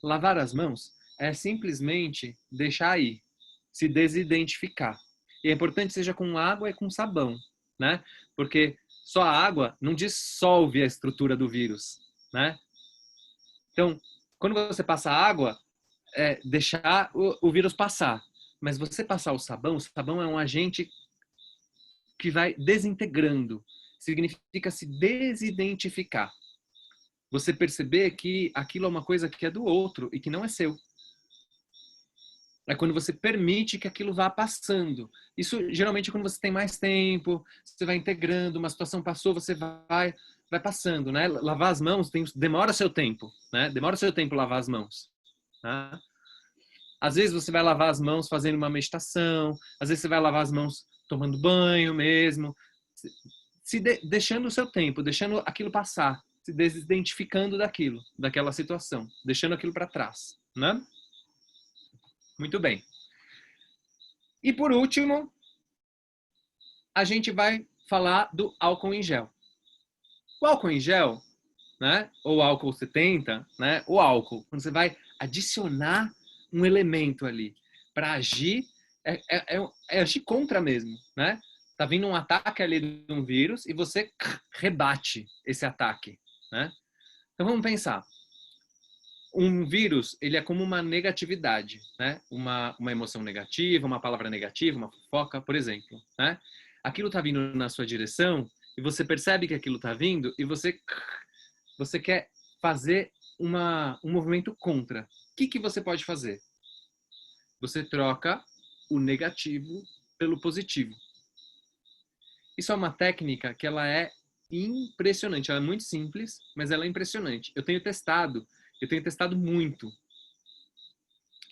Lavar as mãos é simplesmente deixar aí, se desidentificar. E é importante que seja com água e com sabão, né? Porque só a água não dissolve a estrutura do vírus, né? Então, quando você passa água, deixar o vírus passar. Mas você passar o sabão é um agente que vai desintegrando. Significa se desidentificar. você perceber que aquilo é uma coisa que é do outro e que não é seu. É quando você permite que aquilo vá passando. Isso geralmente é quando você tem mais tempo, você vai integrando, uma situação passou, você vai passando, né? Lavar as mãos demora seu tempo, né? Demora seu tempo lavar as mãos. Tá? Às vezes você vai lavar as mãos fazendo uma meditação, às vezes você vai lavar as mãos tomando banho mesmo, deixando o seu tempo, deixando aquilo passar, se desidentificando daquela situação, deixando aquilo para trás, né? Muito bem. E por último, a gente vai falar do álcool em gel. O álcool em gel, né, ou álcool 70, né, o álcool, quando você vai adicionar um elemento ali para agir, é agir contra mesmo, né? Tá vindo um ataque ali de um vírus e você rebate esse ataque, né? Então vamos pensar. Um vírus, ele é como uma negatividade, né? Uma emoção negativa, uma palavra negativa, uma fofoca, por exemplo, né? Aquilo tá vindo na sua direção e você percebe que aquilo tá vindo e você quer fazer um movimento contra. O que você pode fazer? Você troca o negativo pelo positivo. Isso é uma técnica que ela é impressionante. Ela é muito simples, mas ela é impressionante. Eu tenho testado muito.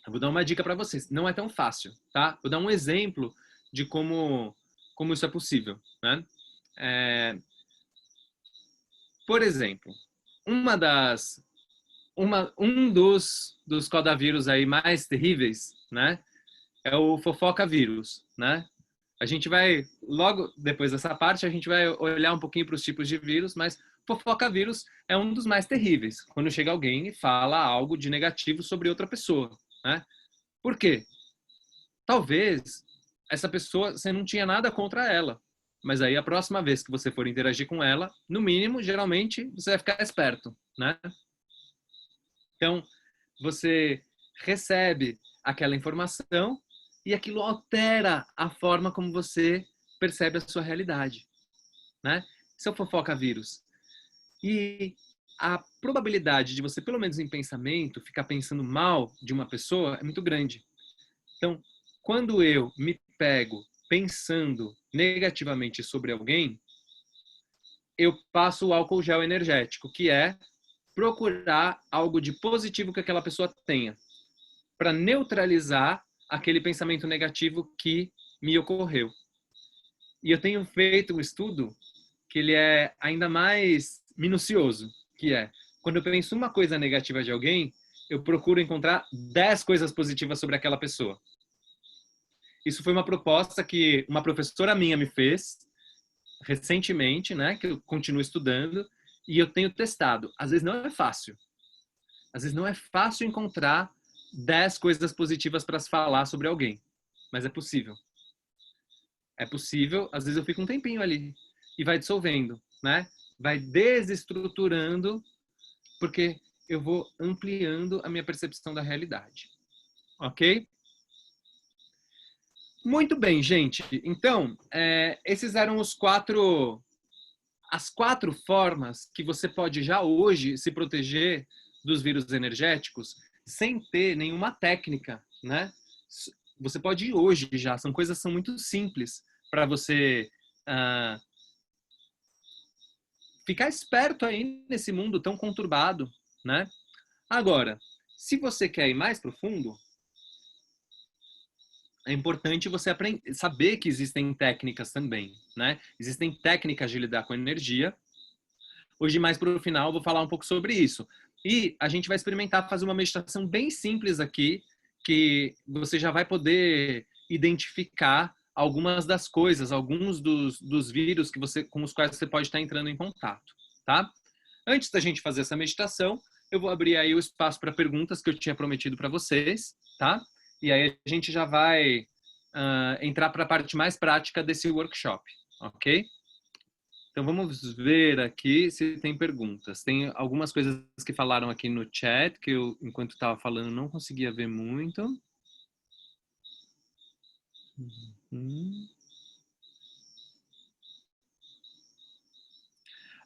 Eu vou dar uma dica para vocês. Não é tão fácil, tá? Vou dar um exemplo de como isso é possível, né? Por exemplo, um dos codavírus aí mais terríveis, né? É o fofoca vírus, né? A gente vai, logo depois dessa parte, a gente vai olhar um pouquinho para os tipos de vírus, mas fofoca vírus é um dos mais terríveis. Quando chega alguém e fala algo de negativo sobre outra pessoa, né? Por quê? Talvez essa pessoa, você não tinha nada contra ela, mas aí a próxima vez que você for interagir com ela, no mínimo, geralmente, você vai ficar esperto, né? Então, você recebe aquela informação e aquilo altera a forma como você percebe a sua realidade, né? Isso é o fofoca vírus. E a probabilidade de você, pelo menos em pensamento, ficar pensando mal de uma pessoa é muito grande. Então, quando eu me pego pensando negativamente sobre alguém, eu passo o álcool gel energético, que é procurar algo de positivo que aquela pessoa tenha, para neutralizar aquele pensamento negativo que me ocorreu. E eu tenho feito um estudo que ele é ainda mais minucioso, que é, quando eu penso uma coisa negativa de alguém, eu procuro encontrar 10 coisas positivas sobre aquela pessoa. Isso foi uma proposta que uma professora minha me fez recentemente, né, que eu continuo estudando, e eu tenho testado. Às vezes não é fácil. Às vezes não é fácil encontrar 10 coisas positivas para se falar sobre alguém, mas é possível. É possível, às vezes eu fico um tempinho ali e vai dissolvendo, né? Vai desestruturando, porque eu vou ampliando a minha percepção da realidade. Ok? Muito bem, gente. Então, esses eram as 4 formas que você pode já hoje se proteger dos vírus energéticos sem ter nenhuma técnica, né? Você pode ir hoje já. São coisas que são muito simples para você ficar esperto aí nesse mundo tão conturbado, né? Agora, se você quer ir mais profundo, é importante você saber que existem técnicas também, né? Existem técnicas de lidar com energia. Hoje, mais para o final, eu vou falar um pouco sobre isso. E a gente vai experimentar fazer uma meditação bem simples aqui, que você já vai poder identificar algumas das coisas, alguns dos vírus com os quais você pode estar entrando em contato, tá? Antes da gente fazer essa meditação, eu vou abrir aí o espaço para perguntas que eu tinha prometido para vocês, tá? E aí a gente já vai entrar para a parte mais prática desse workshop, ok? Então vamos ver aqui se tem perguntas. Tem algumas coisas que falaram aqui no chat que eu, enquanto estava falando, não conseguia ver muito.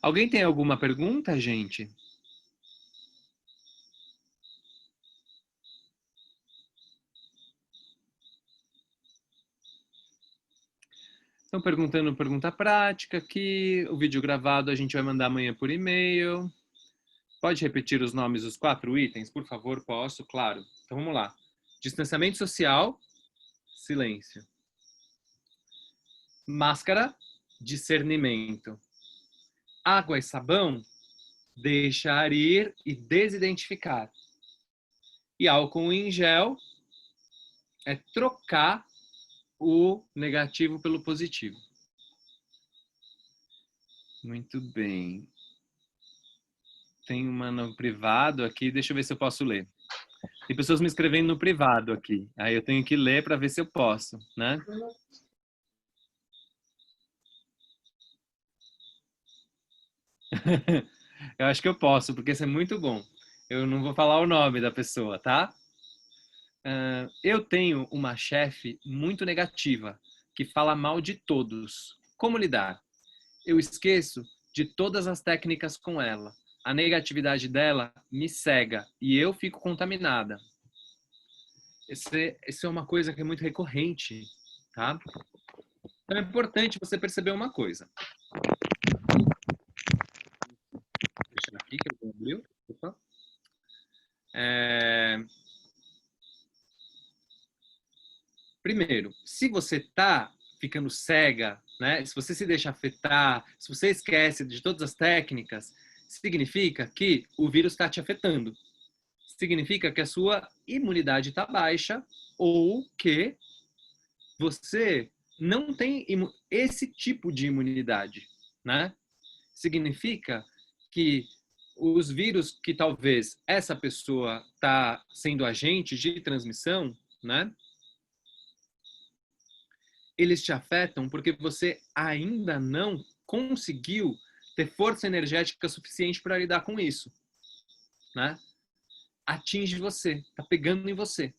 Alguém tem alguma pergunta, gente? Estão perguntando pergunta prática aqui. O vídeo gravado a gente vai mandar amanhã por e-mail. Pode repetir os nomes dos 4 itens, por favor? Posso, claro. Então vamos lá. Distanciamento social, silêncio. Máscara, discernimento. Água e sabão, deixar ir e desidentificar. E álcool em gel é trocar o negativo pelo positivo. Muito bem. Tem uma no privado aqui, deixa eu ver se eu posso ler. Tem pessoas me escrevendo no privado aqui. Aí eu tenho que ler para ver se eu posso, né? Eu acho que eu posso, porque isso é muito bom. Eu não vou falar o nome da pessoa, tá? Eu tenho uma chefe muito negativa, que fala mal de todos. Como lidar? Eu esqueço de todas as técnicas com ela. A negatividade dela me cega e eu fico contaminada. Isso é uma coisa que é muito recorrente, tá? Então é importante você perceber uma coisa. Deixa eu aqui que eu vou abrir. Opa. Primeiro, se você está ficando cega, né? Se você se deixa afetar, se você esquece de todas as técnicas, significa que o vírus está te afetando. Significa que a sua imunidade está baixa ou que você não tem esse tipo de imunidade, né? Significa que os vírus que talvez essa pessoa está sendo agente de transmissão, né? Eles te afetam porque você ainda não conseguiu ter força energética suficiente para lidar com isso, né? Atinge você, está pegando em você.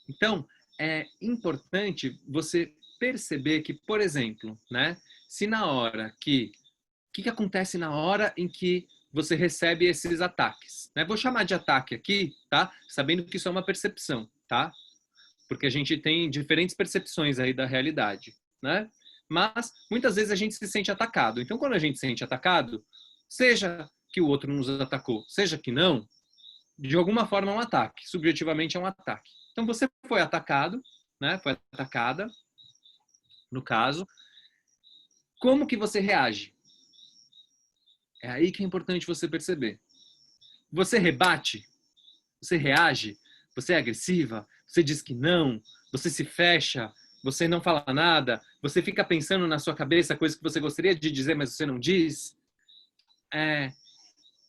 Então, é importante você perceber que, por exemplo, né? Se na hora que... O que acontece na hora em que você recebe esses ataques? Né? Vou chamar de ataque aqui, tá? Sabendo que isso é uma percepção, tá? Porque a gente tem diferentes percepções aí da realidade, né? Mas muitas vezes a gente se sente atacado. Então, quando a gente se sente atacado, seja que o outro nos atacou, seja que não, de alguma forma é um ataque. Subjetivamente é um ataque. Então, você foi atacado, né? Foi atacada, no caso. Como que você reage? É aí que é importante você perceber. Você rebate? Você reage? Você é agressiva? Você diz que não? Você se fecha? Você não fala nada? Você fica pensando na sua cabeça coisas que você gostaria de dizer, mas você não diz?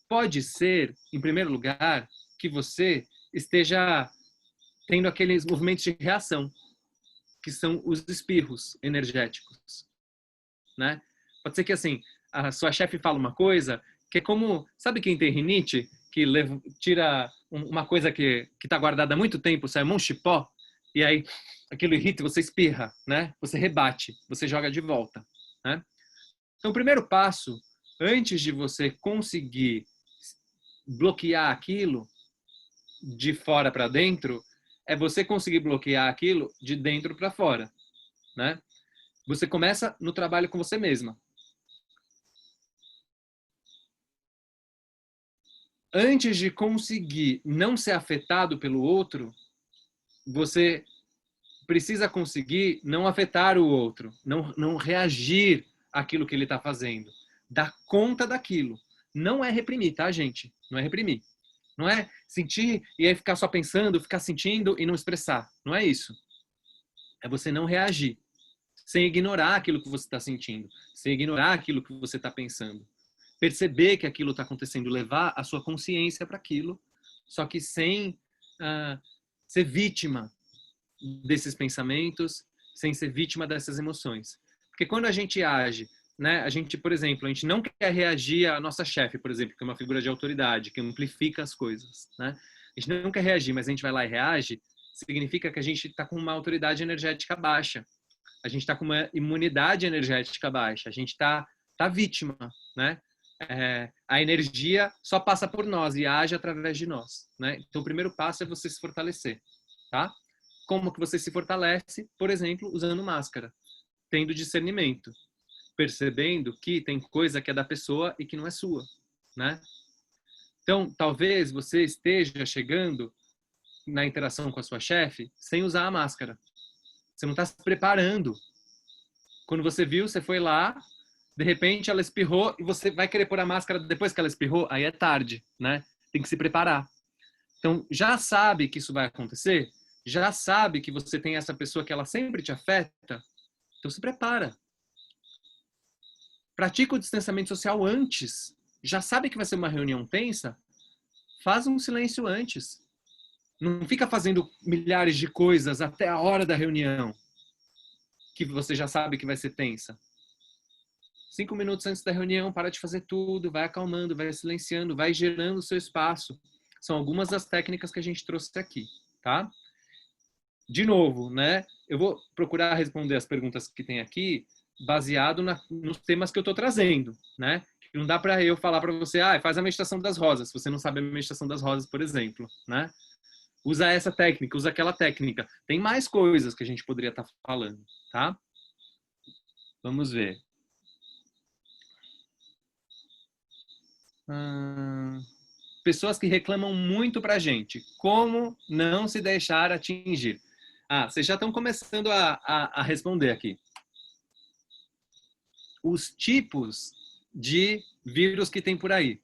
Pode ser, em primeiro lugar, que você esteja tendo aqueles movimentos de reação, que são os espirros energéticos, né? Pode ser que, assim, a sua chefe fala uma coisa que é como... Sabe quem tem rinite? Que tira uma coisa que está guardada há muito tempo, sai um chipó, e aí aquilo irrita, você espirra, né? Você rebate, você joga de volta, né? Então, o primeiro passo, antes de você conseguir bloquear aquilo de fora para dentro, é você conseguir bloquear aquilo de dentro para fora, né? Você começa no trabalho com você mesma. Antes de conseguir não ser afetado pelo outro, você precisa conseguir não afetar o outro, não reagir àquilo que ele está fazendo. Dar conta daquilo. Não é reprimir, tá, gente? Não é reprimir. Não é sentir e aí ficar só pensando, ficar sentindo e não expressar. Não é isso. É você não reagir, sem ignorar aquilo que você está sentindo, sem ignorar aquilo que você está pensando. Perceber que aquilo está acontecendo, levar a sua consciência para aquilo, só que sem ser vítima desses pensamentos, sem ser vítima dessas emoções. Porque quando a gente age, né, a gente, por exemplo, a gente não quer reagir à nossa chefe, por exemplo, que é uma figura de autoridade, que amplifica as coisas, né? A gente não quer reagir, mas a gente vai lá e reage, significa que a gente está com uma autoridade energética baixa. A gente está com uma imunidade energética baixa. A gente está vítima, né? A energia só passa por nós e age através de nós, né? Então, o primeiro passo é você se fortalecer, tá? Como que você se fortalece? Por exemplo, usando máscara. tendo discernimento, percebendo que tem coisa que é da pessoa e que não é sua, né? Então, talvez você esteja chegando na interação com a sua chefe sem usar a máscara. Você não está se preparando. Quando você viu, você foi lá, de repente ela espirrou e você vai querer pôr a máscara depois que ela espirrou, aí é tarde, né? Tem que se preparar. Então, já sabe que isso vai acontecer? Já sabe que você tem essa pessoa que ela sempre te afeta? Então, se prepara. Pratica o distanciamento social antes. Já sabe que vai ser uma reunião tensa? Faz um silêncio antes. Não fica fazendo milhares de coisas até a hora da reunião, que você já sabe que vai ser tensa. 5 minutos antes da reunião, para de fazer tudo, vai acalmando, vai silenciando, vai gerando o seu espaço. São algumas das técnicas que a gente trouxe aqui, tá? De novo, né? Eu vou procurar responder as perguntas que tem aqui baseado nos temas que eu estou trazendo, né? Não dá para eu falar para você, faz a meditação das rosas, se você não sabe a meditação das rosas, por exemplo, né? Usa essa técnica, usa aquela técnica. Tem mais coisas que a gente poderia estar falando, tá? Vamos ver. Pessoas que reclamam muito pra gente. Como não se deixar atingir? Vocês já estão começando a responder aqui. Os tipos de vírus que tem por aí.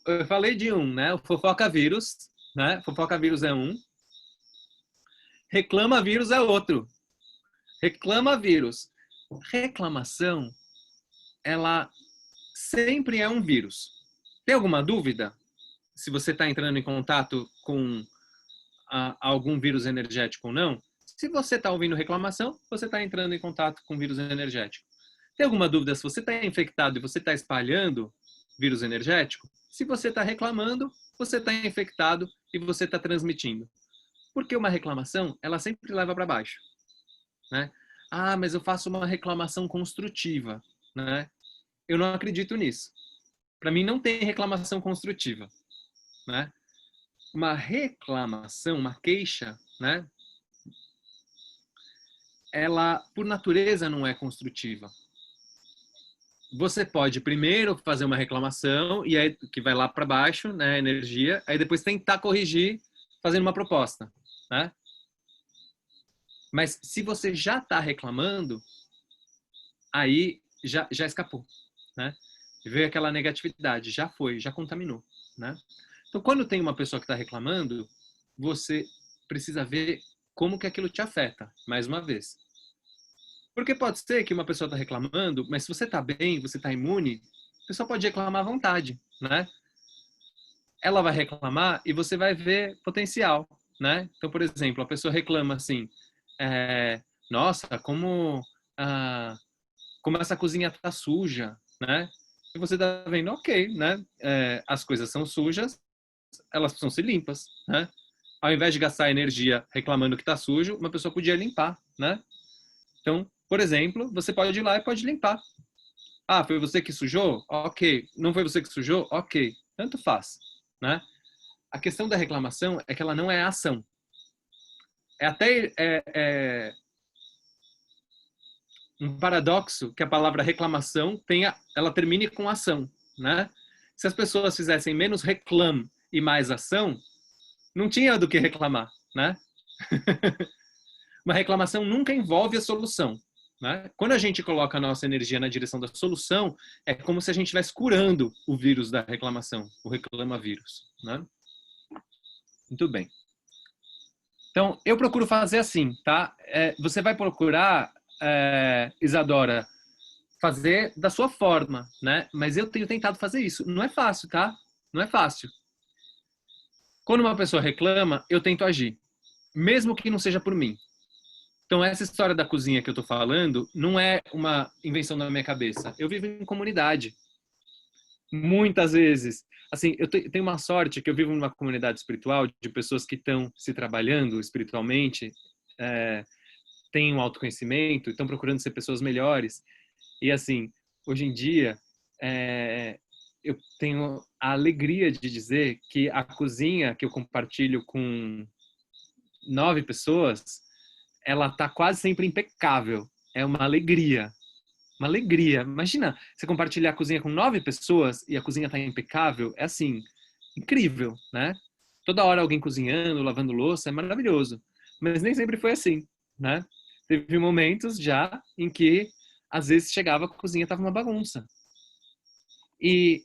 Eu falei de um, né? O fofoca vírus, né? Fofoca vírus é um. Reclama vírus é outro. Reclama vírus. Reclamação, ela sempre é um vírus. Tem alguma dúvida? Se você está entrando em contato com algum vírus energético ou não? Se você está ouvindo reclamação, você está entrando em contato com vírus energético. Tem alguma dúvida se você está infectado e você está espalhando vírus energético? Se você está reclamando, você está infectado e você está transmitindo. Porque uma reclamação, ela sempre leva para baixo, né? Mas eu faço uma reclamação construtiva, né? Eu não acredito nisso. Para mim não tem reclamação construtiva, né? Uma reclamação, uma queixa, né? Ela, por natureza, não é construtiva. Você pode primeiro fazer uma reclamação e aí que vai lá para baixo, né, energia, aí depois tentar corrigir fazendo uma proposta, né? Mas se você já está reclamando, aí já escapou, né? Veio aquela negatividade, já foi, já contaminou, né? Então, quando tem uma pessoa que está reclamando, você precisa ver como que aquilo te afeta, mais uma vez. Porque pode ser que uma pessoa está reclamando, mas se você está bem, você está imune, a pessoa pode reclamar à vontade, né? Ela vai reclamar e você vai ver potencial, né? Então, por exemplo, a pessoa reclama assim, nossa, como essa cozinha tá suja, né? E você tá vendo, ok, né? As coisas são sujas, elas precisam ser limpas, né? Ao invés de gastar energia reclamando que tá sujo, uma pessoa podia limpar, né? Então, por exemplo, você pode ir lá e pode limpar. Foi você que sujou? Ok. Não foi você que sujou? Ok. Tanto faz, né? A questão da reclamação é que ela não é ação. É um paradoxo que a palavra reclamação ela termine com ação, né? Se as pessoas fizessem menos reclame e mais ação, não tinha do que reclamar, né? Uma reclamação nunca envolve a solução, né? Quando a gente coloca a nossa energia na direção da solução, é como se a gente estivesse curando o vírus da reclamação, o reclama-vírus, né? Muito bem. Então, eu procuro fazer assim, tá? Você vai procurar, Isadora, fazer da sua forma, né? Mas eu tenho tentado fazer isso. Não é fácil, tá? Não é fácil. Quando uma pessoa reclama, eu tento agir, mesmo que não seja por mim. Então, essa história da cozinha que eu tô falando não é uma invenção da minha cabeça. Eu vivo em comunidade. Muitas vezes. Assim, eu tenho uma sorte que eu vivo numa comunidade espiritual de pessoas que estão se trabalhando espiritualmente, têm um autoconhecimento, estão procurando ser pessoas melhores. E assim, hoje em dia, eu tenho a alegria de dizer que a cozinha que eu compartilho com 9 pessoas, ela tá quase sempre impecável. é uma alegria. Uma alegria. Imagina você compartilhar a cozinha com 9 pessoas e a cozinha tá impecável. É assim, incrível, né? Toda hora alguém cozinhando, lavando louça, é maravilhoso. Mas nem sempre foi assim, né? Teve momentos já em que, às vezes, chegava, a cozinha tava uma bagunça. E,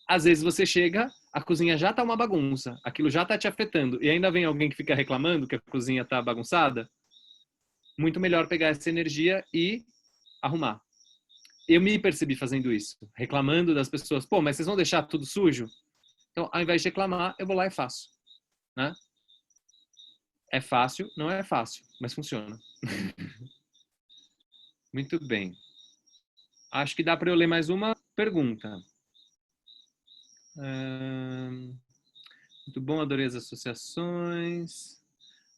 às vezes, você chega, a cozinha já tá uma bagunça. Aquilo já tá te afetando. E ainda vem alguém que fica reclamando que a cozinha tá bagunçada. Muito melhor pegar essa energia e arrumar. Eu me percebi fazendo isso, reclamando das pessoas. Pô, mas vocês vão deixar tudo sujo? Então, ao invés de reclamar, eu vou lá e faço, né? É fácil? Não é fácil, mas funciona. Muito bem. Acho que dá para eu ler mais uma pergunta. Muito bom, adorei as associações.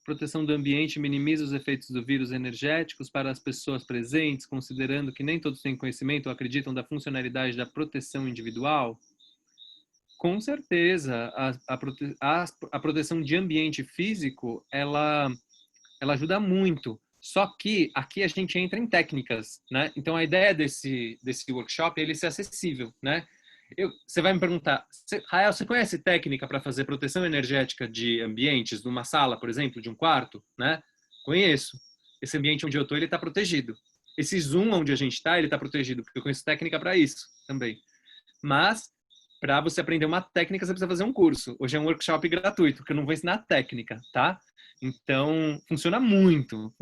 Proteção do ambiente minimiza os efeitos do vírus energéticos para as pessoas presentes, considerando que nem todos têm conhecimento ou acreditam da funcionalidade da proteção individual? Com certeza, a proteção de ambiente físico, ela ajuda muito. Só que aqui a gente entra em técnicas, né? Então a ideia desse workshop é ele ser acessível, né? Você vai me perguntar, Rael, você conhece técnica para fazer proteção energética de ambientes, numa sala, por exemplo, de um quarto, né? Conheço. Esse ambiente onde eu estou, ele está protegido. Esse Zoom onde a gente está, ele está protegido, porque eu conheço técnica para isso também. Mas para você aprender uma técnica, você precisa fazer um curso. Hoje é um workshop gratuito, que eu não vou ensinar técnica, tá? Então, funciona muito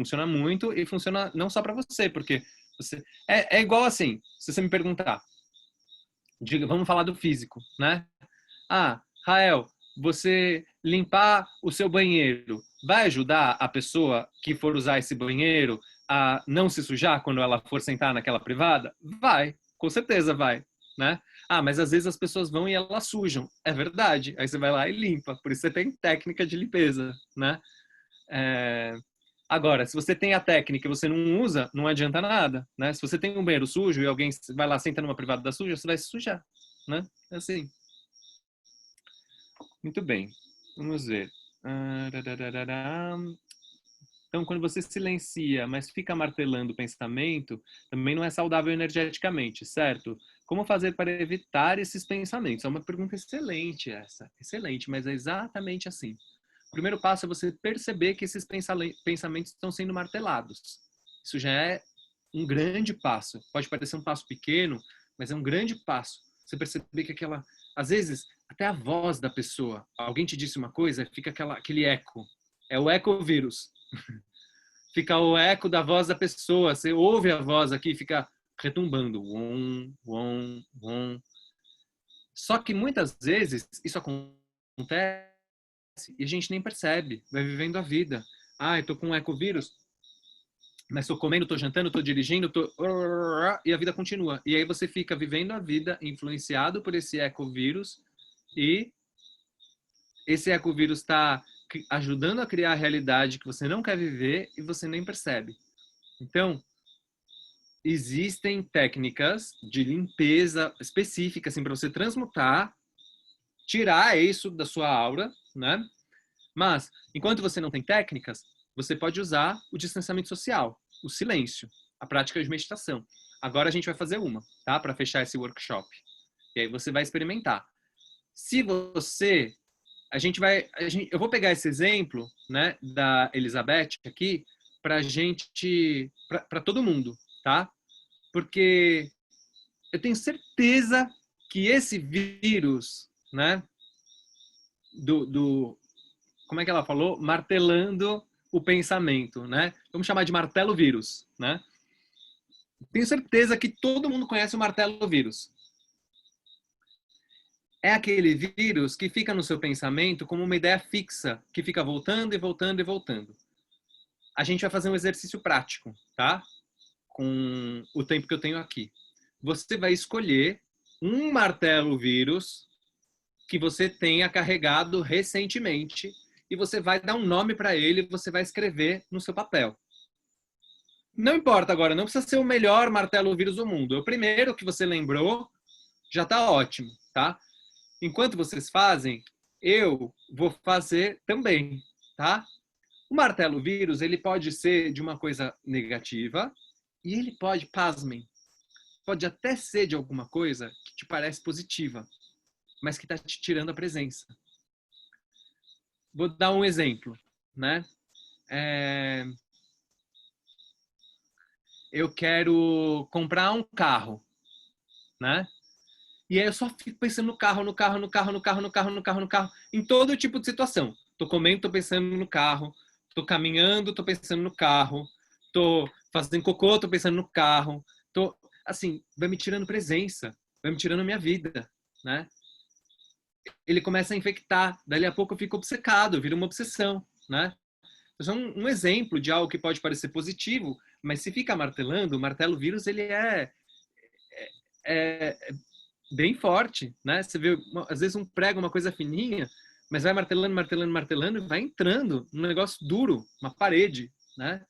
e funciona não só para você, porque você é igual assim, se você me perguntar, diga, vamos falar do físico, né? Ah, Rael, você limpar o seu banheiro vai ajudar a pessoa que for usar esse banheiro a não se sujar quando ela for sentar naquela privada? Vai, com certeza vai, né? Ah, mas às vezes as pessoas vão e elas sujam. É verdade. Aí você vai lá e limpa. Por isso você tem técnica de limpeza, né? Agora, se você tem a técnica e você não usa, não adianta nada, né? Se você tem um banheiro sujo e alguém vai lá senta numa privada suja, você vai se sujar, né? É assim. Muito bem. Vamos ver. Então, quando você silencia, mas fica martelando o pensamento, também não é saudável energeticamente, certo? Como fazer para evitar esses pensamentos? É uma pergunta excelente essa. Excelente, mas é exatamente assim. O primeiro passo é você perceber que esses pensamentos estão sendo martelados. Isso já é um grande passo. Pode parecer um passo pequeno, mas é um grande passo. Você perceber que às vezes, até a voz da pessoa, alguém te disse uma coisa, fica aquele eco. É o ecovírus. Fica o eco da voz da pessoa. Você ouve a voz aqui e fica retumbando. Wom, wom, wom. Só que muitas vezes isso acontece e a gente nem percebe. Vai vivendo a vida. Ah, eu tô com um ecovírus, mas estou comendo, estou jantando, estou dirigindo, e a vida continua. E aí você fica vivendo a vida influenciado por esse ecovírus e esse ecovírus está ajudando a criar a realidade que você não quer viver e você nem percebe. Então, existem técnicas de limpeza específicas assim, para você transmutar, tirar isso da sua aura, né? Mas, enquanto você não tem técnicas, você pode usar o distanciamento social, o silêncio, a prática de meditação. Agora a gente vai fazer uma, tá? Para fechar esse workshop. E aí você vai experimentar. Se você... eu vou pegar esse exemplo, né, da Elizabeth aqui, para todo mundo, tá? Porque eu tenho certeza que esse vírus, né, como é que ela falou? Martelando o pensamento, né? Vamos chamar de martelo vírus, né? Tenho certeza que todo mundo conhece o martelo vírus. É aquele vírus que fica no seu pensamento como uma ideia fixa, que fica voltando e voltando e voltando. A gente vai fazer um exercício prático, tá? Com o tempo que eu tenho aqui. Você vai escolher um martelo vírus que você tenha carregado recentemente e você vai dar um nome para ele, você vai escrever no seu papel. Não importa agora, não precisa ser o melhor martelo vírus do mundo. O primeiro que você lembrou já está ótimo, tá? Enquanto vocês fazem, eu vou fazer também, tá? O martelo vírus, ele pode ser de uma coisa negativa E ele pode, pasmem, pode até ser de alguma coisa que te parece positiva, mas que está te tirando a presença. Vou dar um exemplo, né? Eu quero comprar um carro, né? E aí eu só fico pensando no carro, no carro, no carro, no carro, no carro, no carro, no carro, em todo tipo de situação. Tô comendo, tô pensando no carro. Tô caminhando, tô pensando no carro. Tô fazendo cocô, tô pensando no carro. Tô, assim, vai me tirando presença, vai me tirando a minha vida, né? Ele começa a infectar, dali a pouco eu fico obcecado, vira uma obsessão, né? Então, um exemplo de algo que pode parecer positivo, mas se fica martelando, o martelo vírus ele é bem forte, né? Você vê, às vezes um prego, uma coisa fininha, mas vai martelando, martelando, martelando e vai entrando num negócio duro, uma parede, né?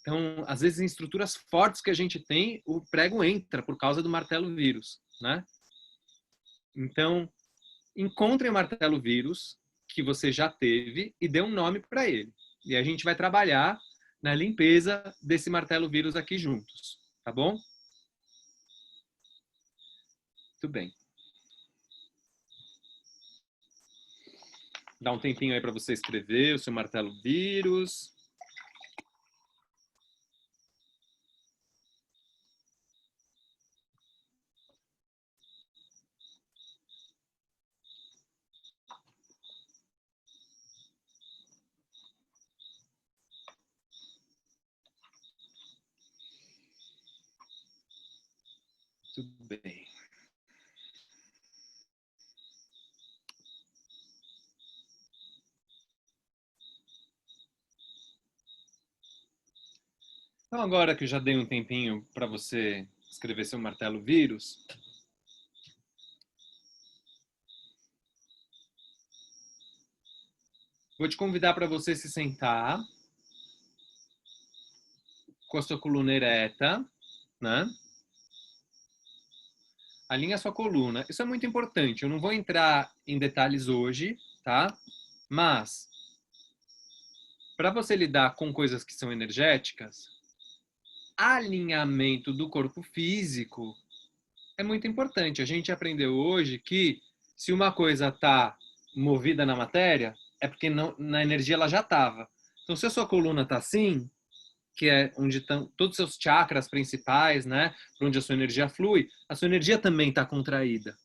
Então, às vezes em estruturas fortes que a gente tem, o prego entra por causa do martelo vírus, né? Então, encontre o martelo vírus que você já teve e dê um nome para ele. E a gente vai trabalhar na limpeza desse martelo vírus aqui juntos, tá bom? Muito bem. Dá um tempinho aí para você escrever o seu martelo vírus. Tudo bem. Então, agora que eu já dei um tempinho para você escrever seu martelo vírus, vou te convidar para você se sentar com a sua coluna ereta, né? Alinha a sua coluna. Isso é muito importante. Eu não vou entrar em detalhes hoje, tá? Mas, para você lidar com coisas que são energéticas, alinhamento do corpo físico é muito importante. A gente aprendeu hoje que se uma coisa está movida na matéria, é porque não, na energia ela já estava. Então, se a sua coluna está assim, que é onde estão todos os seus chakras principais, né, para onde a sua energia flui, a sua energia também está contraída.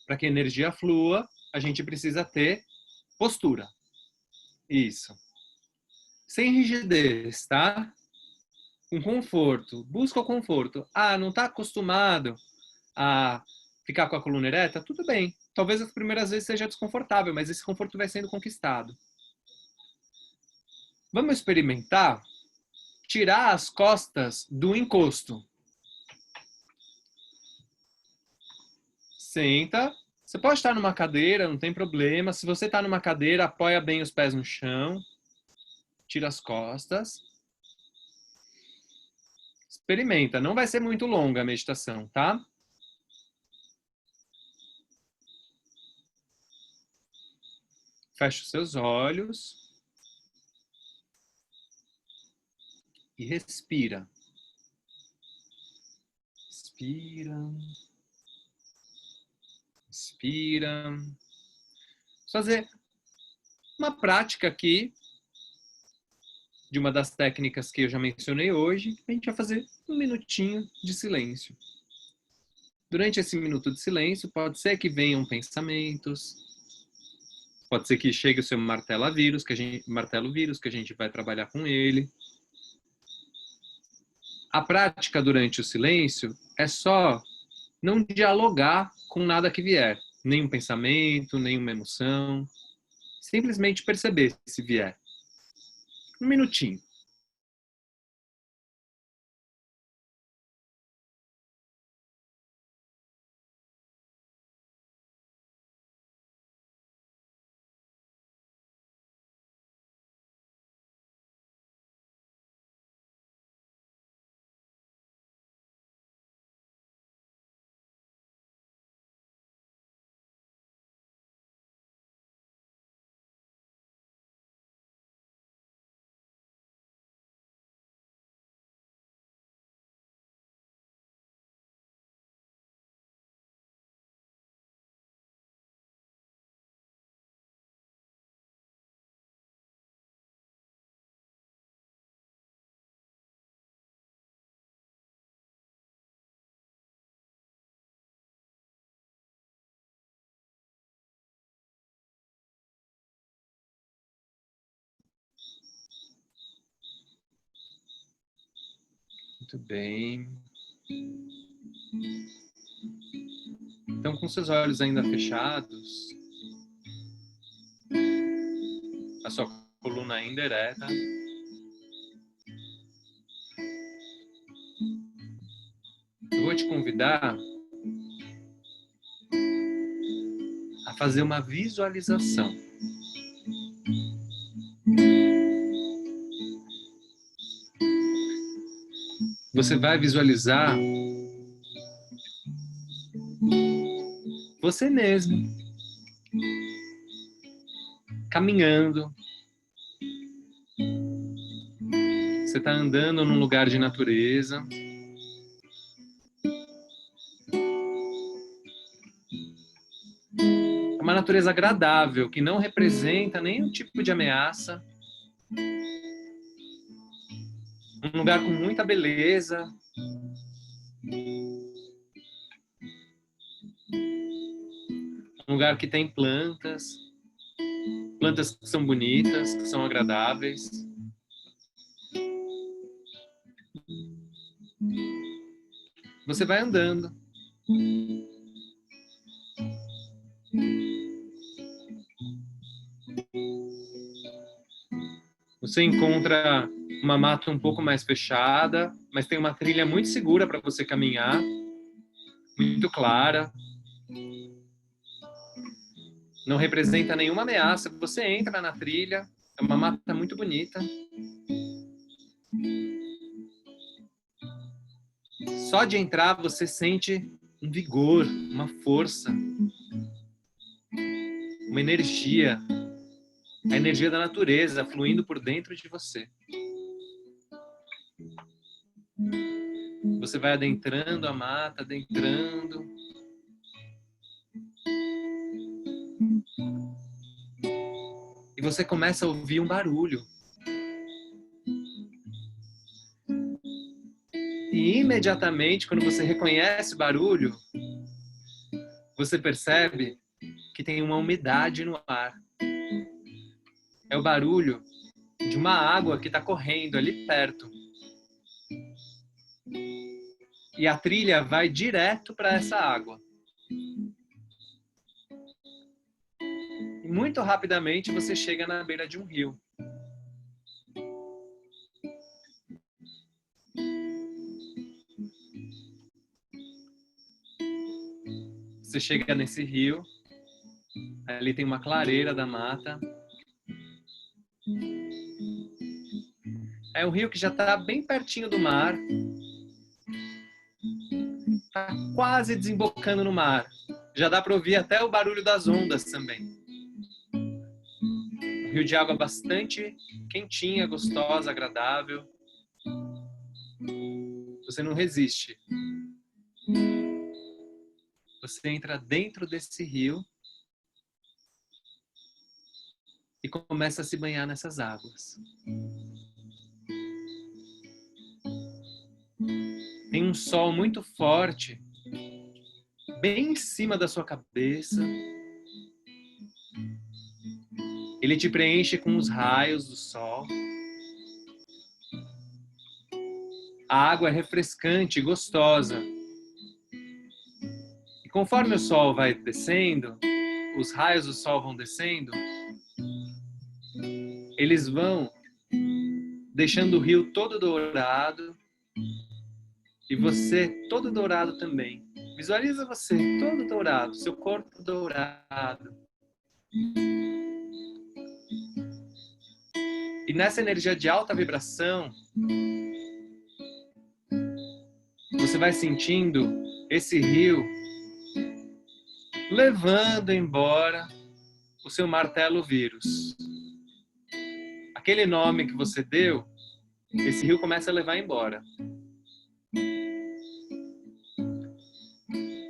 Para que a energia flua, a gente precisa ter postura. Isso. Sem rigidez, tá? Com conforto. Busca o conforto. Ah, não está acostumado a ficar com a coluna ereta? Tudo bem. Talvez as primeiras vezes seja desconfortável, mas esse conforto vai sendo conquistado. Vamos experimentar tirar as costas do encosto. Senta. Você pode estar numa cadeira, não tem problema. Se você está numa cadeira, apoia bem os pés no chão. Tira as costas. Experimenta. Não vai ser muito longa a meditação, tá? Fecha os seus olhos. E respira. Inspira. Inspira. Vamos fazer uma prática aqui de uma das técnicas que eu já mencionei hoje. A gente vai fazer um minutinho de silêncio. Durante esse minuto de silêncio, pode ser que venham pensamentos, pode ser que chegue o seu martelo vírus, que a gente vai trabalhar com ele. A prática durante o silêncio é só não dialogar com nada que vier, nenhum pensamento, nenhuma emoção, simplesmente perceber se vier. Um minutinho. Muito bem. Então, com seus olhos ainda fechados, a sua coluna ainda ereta, eu vou te convidar a fazer uma visualização. Você vai visualizar você mesmo caminhando. Você está andando num lugar de natureza. É uma natureza agradável, que não representa nenhum tipo de ameaça. Um lugar com muita beleza. Um lugar que tem plantas. Plantas que são bonitas, que são agradáveis. Você vai andando. Você encontra uma mata um pouco mais fechada, mas tem uma trilha muito segura para você caminhar, muito clara. Não representa nenhuma ameaça. Você entra na trilha, é uma mata muito bonita. Só de entrar você sente um vigor, uma força, uma energia, a energia da natureza fluindo por dentro de você. Você vai adentrando a mata, adentrando. E você começa a ouvir um barulho. E imediatamente, quando você reconhece o barulho, você percebe que tem uma umidade no ar. É o barulho de uma água que está correndo ali perto. E a trilha vai direto para essa água. E muito rapidamente você chega na beira de um rio. Você chega nesse rio, ali tem uma clareira da mata. É um rio que já está bem pertinho do mar. Está quase desembocando no mar. Já dá para ouvir até o barulho das ondas também. Um rio de água bastante quentinha, gostosa, agradável. Você não resiste. Você entra dentro desse rio e começa a se banhar nessas águas. Tem um sol muito forte, bem em cima da sua cabeça. Ele te preenche com os raios do sol. A água é refrescante e gostosa. E conforme o sol vai descendo, os raios do sol vão descendo, eles vão deixando o rio todo dourado e você todo dourado também. Visualiza você todo dourado, seu corpo dourado. E nessa energia de alta vibração, você vai sentindo esse rio levando embora o seu martelo vírus. Aquele nome que você deu, esse rio começa a levar embora.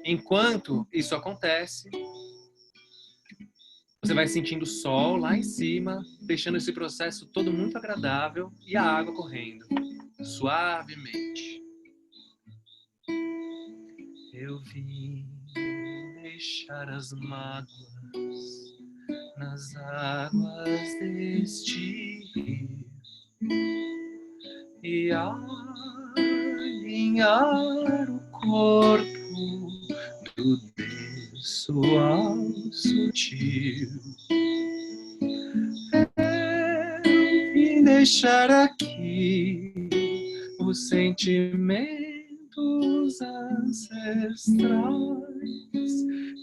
Enquanto isso acontece, você vai sentindo o sol lá em cima, deixando esse processo todo muito agradável e a água correndo suavemente. Eu vim deixar as mágoas nas águas deste rio e banhar o corpo do denso ao sutil. Eu vim deixar aqui os sentimentos ancestrais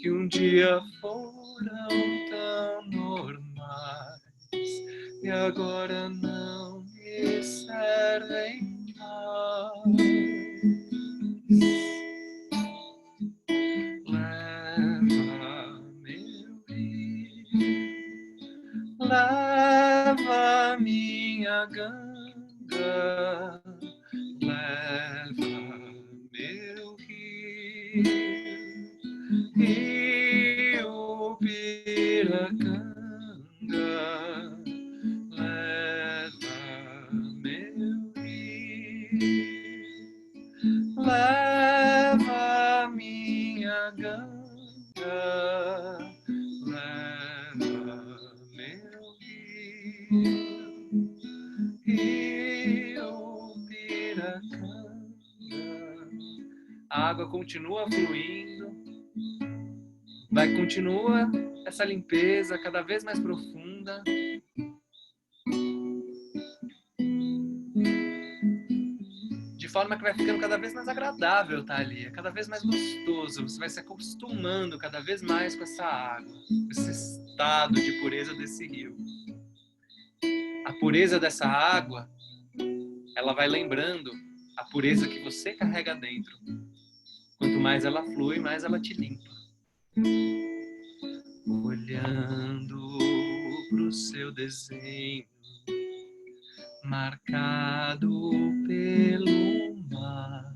que um dia foram tão normais e agora não me servem mais. Leva meu rio, leva minha ganga, leva meu rio Piracanga, leva meu rio, leva minha ganga, leva meu rio Piracanga. A água continua fluindo, continua essa limpeza cada vez mais profunda. De forma que vai ficando cada vez mais agradável estar ali, cada vez mais gostoso. Você vai se acostumando cada vez mais com essa água, com esse estado de pureza desse rio. A pureza dessa água, ela vai lembrando a pureza que você carrega dentro. Quanto mais ela flui, mais ela te limpa. Olhando pro seu desenho, marcado pelo mar,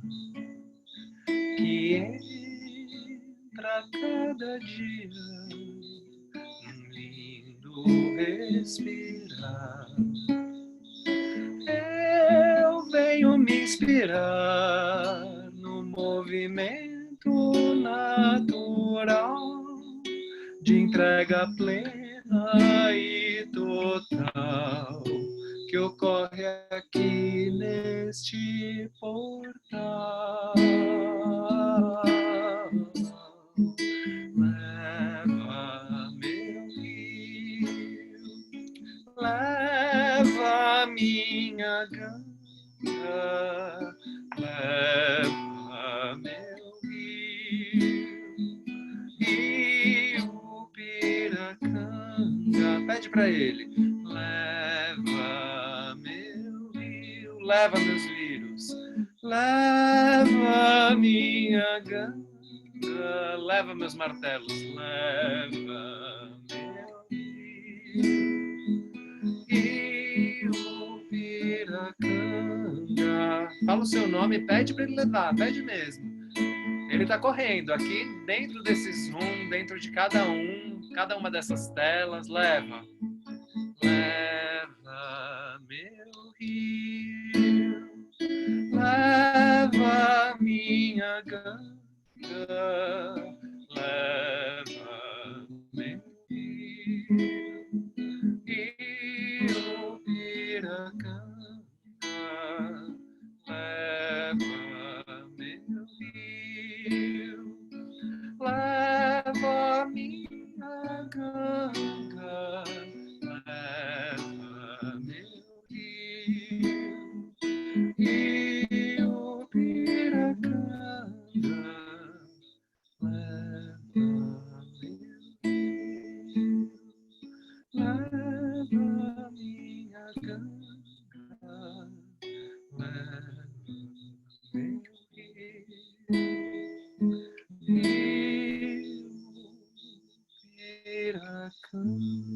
que entra cada dia num lindo respirar. Eu venho me inspirar no movimento natural de entrega plena e total que ocorre aqui neste portal. Leva meu rio, leva minha ganga, leva meu rio Piracanga. Pede pra ele. Leva meu rio, leva meus lírios, leva minha ganga, leva meus martelos, leva meu rio Piracanga. Fala o seu nome e pede para ele levar, pede mesmo. Ele está correndo aqui dentro desse Zoom, dentro de cada uma dessas telas, leva. Leva meu rio, leva minha ganga, leva meu rio Piracanga, leva meu rio, leva minha ganga, leva meu rio Piracanga, leva meu rio, leva minha ganga, leva meu rio Piracanga.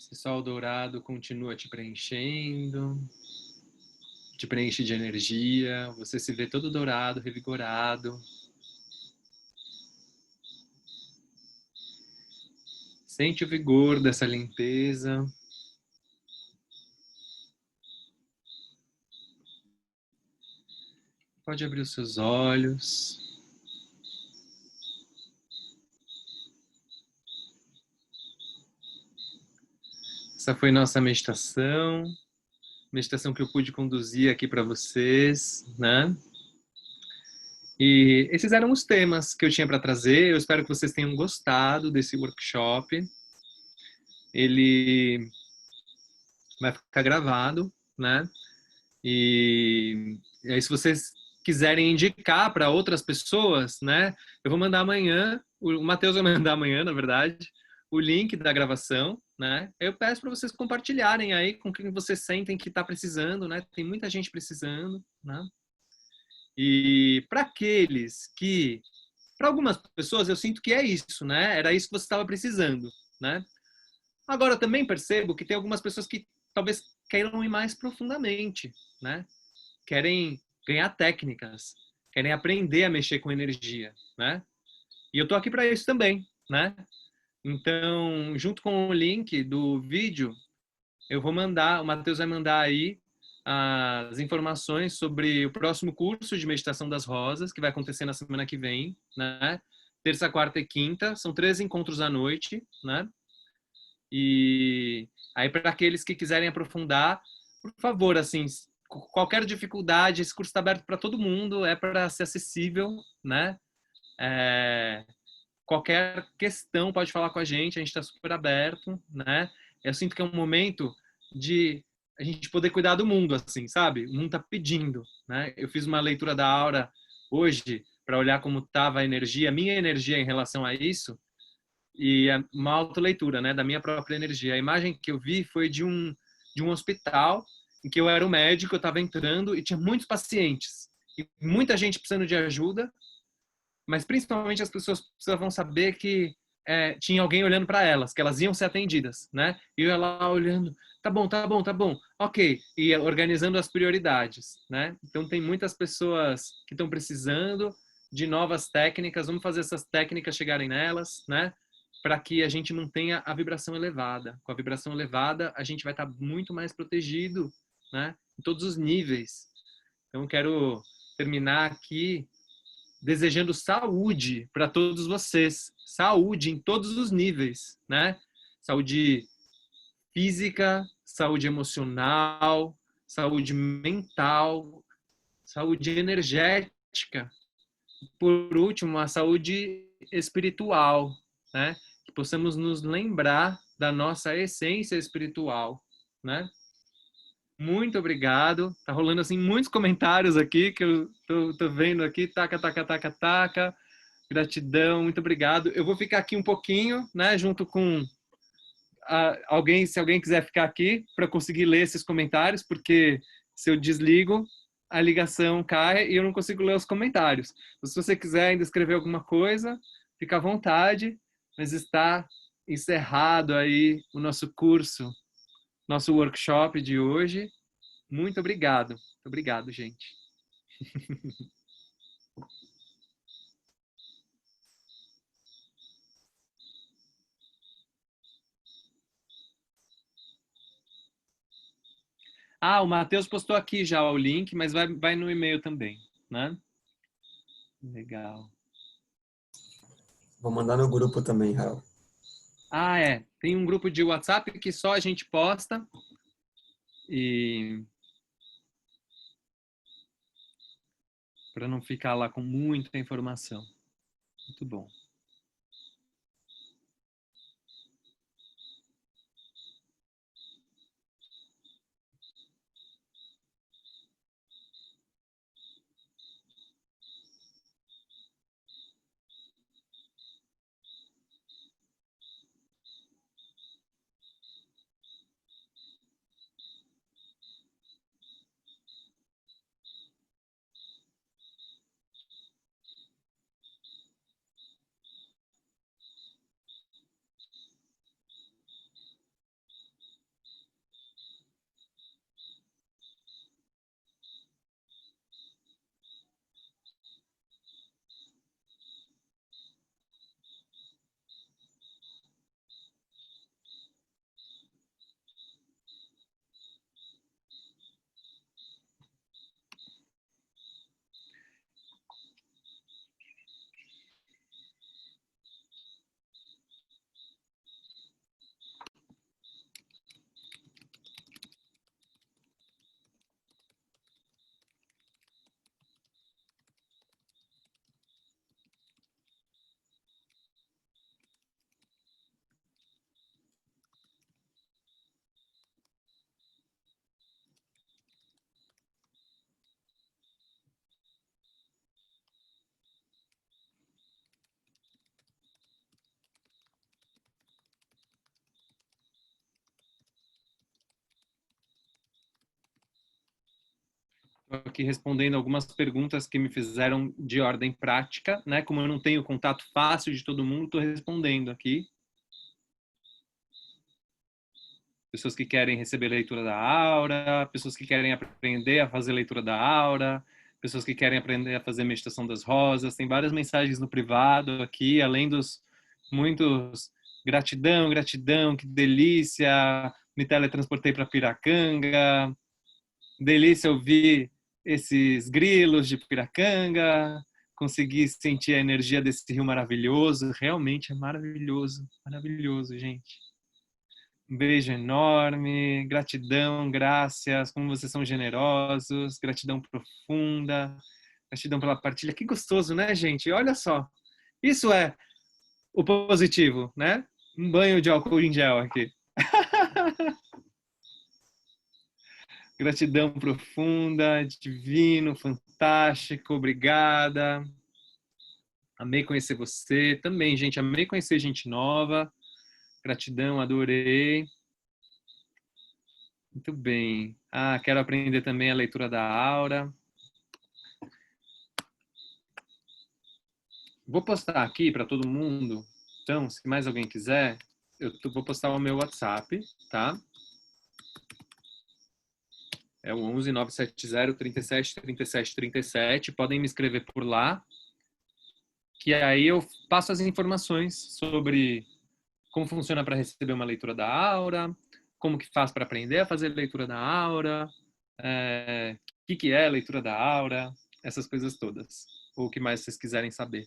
Esse sol dourado continua te preenchendo, te preenche de energia, você se vê todo dourado, revigorado. Sente o vigor dessa limpeza. Pode abrir os seus olhos. Essa foi nossa meditação. Meditação que eu pude conduzir aqui para vocês, né? E esses eram os temas que eu tinha para trazer. Eu espero que vocês tenham gostado desse workshop. Ele vai ficar gravado, né? E aí, se vocês quiserem indicar para outras pessoas, né? Eu vou mandar amanhã, o Matheus vai mandar amanhã, na verdade, o link da gravação, né? Eu peço para vocês compartilharem aí com quem vocês sentem que está precisando, né? Tem muita gente precisando, né? E para aqueles que, para algumas pessoas, eu sinto que é isso, né? Era isso que você estava precisando, né? Agora, eu também percebo que tem algumas pessoas que talvez queiram ir mais profundamente, né? Querem ganhar técnicas, querem aprender a mexer com energia, né? E eu tô aqui para isso também, né? Então, junto com o link do vídeo, eu vou mandar, o Matheus vai mandar aí as informações sobre o próximo curso de meditação das rosas, que vai acontecer na semana que vem, né? Terça, quarta e quinta, são 3 encontros à noite, né? E aí, para aqueles que quiserem aprofundar, por favor, assim, qualquer dificuldade, esse curso está aberto para todo mundo, é para ser acessível, né? Qualquer questão pode falar com a gente está super aberto, né? Eu sinto que é um momento de a gente poder cuidar do mundo, assim, sabe? O mundo está pedindo, né? Eu fiz uma leitura da aura hoje para olhar como estava a energia, minha energia em relação a isso, e é uma autoleitura, né, da minha própria energia. A imagem que eu vi foi de um hospital em que eu era o médico, eu estava entrando e tinha muitos pacientes e muita gente precisando de ajuda, mas principalmente as pessoas precisavam saber que tinha alguém olhando para elas, que elas iam ser atendidas, né? E eu ia lá olhando, tá bom, tá bom, tá bom, ok, e organizando as prioridades, né? Então tem muitas pessoas que estão precisando de novas técnicas, vamos fazer essas técnicas chegarem nelas, né? Para que a gente não tenha a vibração elevada. Com a vibração elevada, a gente vai estar muito mais protegido, né? Em todos os níveis. Então, eu quero terminar aqui desejando saúde para todos vocês. Saúde em todos os níveis, né? Saúde física, saúde emocional, saúde mental, saúde energética. Por último, a saúde espiritual, né? Que possamos nos lembrar da nossa essência espiritual, né? Muito obrigado. Tá rolando assim muitos comentários aqui que eu tô vendo aqui, taca, taca, taca, taca. Gratidão, muito obrigado. Eu vou ficar aqui um pouquinho, né, junto com alguém, se alguém quiser ficar aqui para conseguir ler esses comentários, porque se eu desligo, a ligação cai e eu não consigo ler os comentários. Se você quiser ainda escrever alguma coisa, fica à vontade, mas está encerrado aí o nosso curso, nosso workshop de hoje. Muito obrigado. Muito obrigado, gente. O Matheus postou aqui já o link, mas vai no e-mail também, né? Legal. Vou mandar no grupo também, Raul. Tem um grupo de WhatsApp que só a gente posta e para não ficar lá com muita informação. Muito bom. Estou aqui respondendo algumas perguntas que me fizeram de ordem prática, né? Como eu não tenho contato fácil de todo mundo, estou respondendo aqui. Pessoas que querem receber leitura da aura, pessoas que querem aprender a fazer leitura da aura, pessoas que querem aprender a fazer meditação das rosas. Tem várias mensagens no privado aqui, além dos muitos gratidão, gratidão, que delícia, me teletransportei para Piracanga, delícia ouvir esses grilos de Piracanga, consegui sentir a energia desse rio maravilhoso, realmente é maravilhoso, maravilhoso, gente. Um beijo enorme, gratidão, graças, como vocês são generosos, gratidão profunda, gratidão pela partilha. Que gostoso, né, gente? Olha só, isso é o positivo, né? Um banho de álcool em gel aqui. Gratidão profunda, divino, fantástico, obrigada. Amei conhecer você também, gente. Amei conhecer gente nova. Gratidão, adorei. Muito bem. Ah, quero aprender também a leitura da aura. Vou postar aqui para todo mundo. Então, se mais alguém quiser, eu vou postar o meu WhatsApp, tá? É o 11 970 37 37 37. Podem me escrever por lá, que aí eu passo as informações sobre como funciona para receber uma leitura da aura, como que faz para aprender a fazer leitura da aura, o que é a leitura da aura, essas coisas todas. Ou o que mais vocês quiserem saber.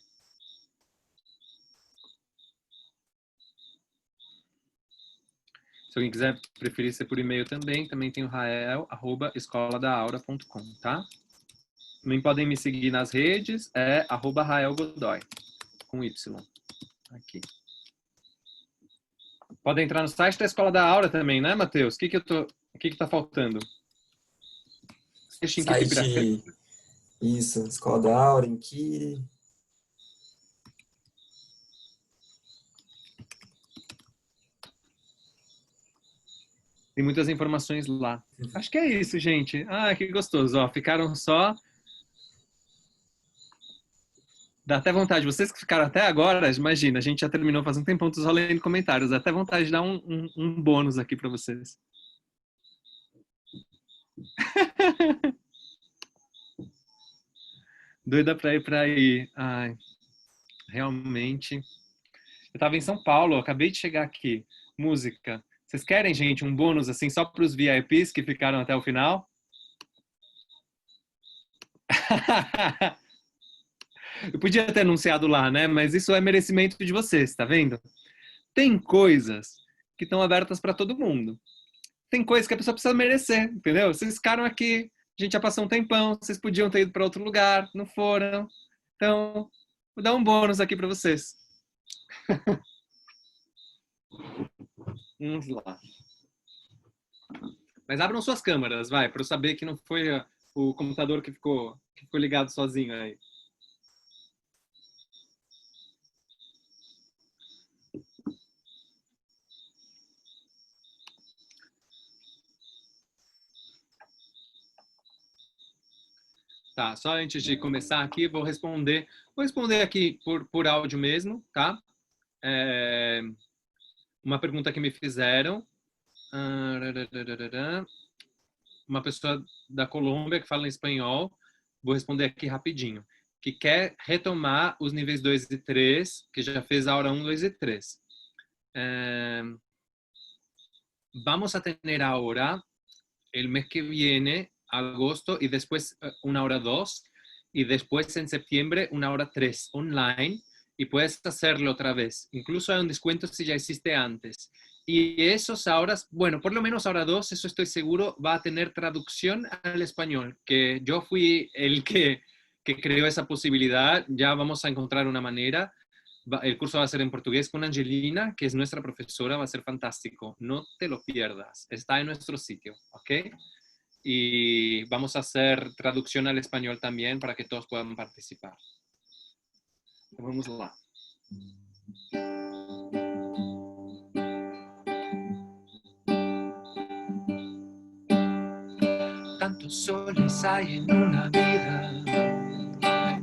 Se alguém quiser preferir ser por e-mail também tem o rael@escoladaaura.com, tá? Também podem me seguir nas redes, @raelgodoy, com Y, aqui. Podem entrar no site da Escola da Aura também, né, Matheus? O que tá faltando? Site, isso, Escola da Aura, Inkiri. Tem muitas informações lá. Acho que é isso, gente. Ah, que gostoso. Ó, ficaram só... Dá até vontade. Vocês que ficaram até agora, imagina, a gente já terminou faz um tempão, tô só lendo comentários. Dá até vontade de dar um bônus aqui para vocês. Doida pra ir pra aí. Ai, realmente. Eu tava em São Paulo, eu acabei de chegar aqui. Música. Vocês querem, gente, um bônus assim só para os VIPs que ficaram até o final? Eu podia ter anunciado lá, né? Mas isso é merecimento de vocês, tá vendo? Tem coisas que estão abertas para todo mundo. Tem coisas que a pessoa precisa merecer, entendeu? Vocês ficaram aqui, a gente já passou um tempão, vocês podiam ter ido para outro lugar, não foram. Então, vou dar um bônus aqui para vocês. Vamos lá. Mas abram suas câmeras, vai, para eu saber que não foi o computador que ficou ligado sozinho aí. Tá, só antes de começar aqui, vou responder aqui por áudio mesmo, tá? Uma pergunta que me fizeram. Uma pessoa da Colômbia que fala em espanhol, vou responder aqui rapidinho, que quer retomar os níveis 2 e 3, que já fez a aura 1, 2 e 3. Vamos a tener ahora, el mes que viene, agosto, y después una hora 2, y después en septiembre una hora 3 online, y puedes hacerlo otra vez. Incluso hay un descuento si ya hiciste antes. Y esos ahora, bueno, por lo menos ahora 2, eso estoy seguro, va a tener traducción al español, que yo fui el que creó esa posibilidad. Ya vamos a encontrar una manera. El curso va a ser en portugués con Angelina, que es nuestra profesora, va a ser fantástico. No te lo pierdas, está en nuestro sitio, ¿ok? Y vamos a hacer traducción al español también para que todos puedan participar. Vamos lá. ¿Cuántos soles hay en una vida?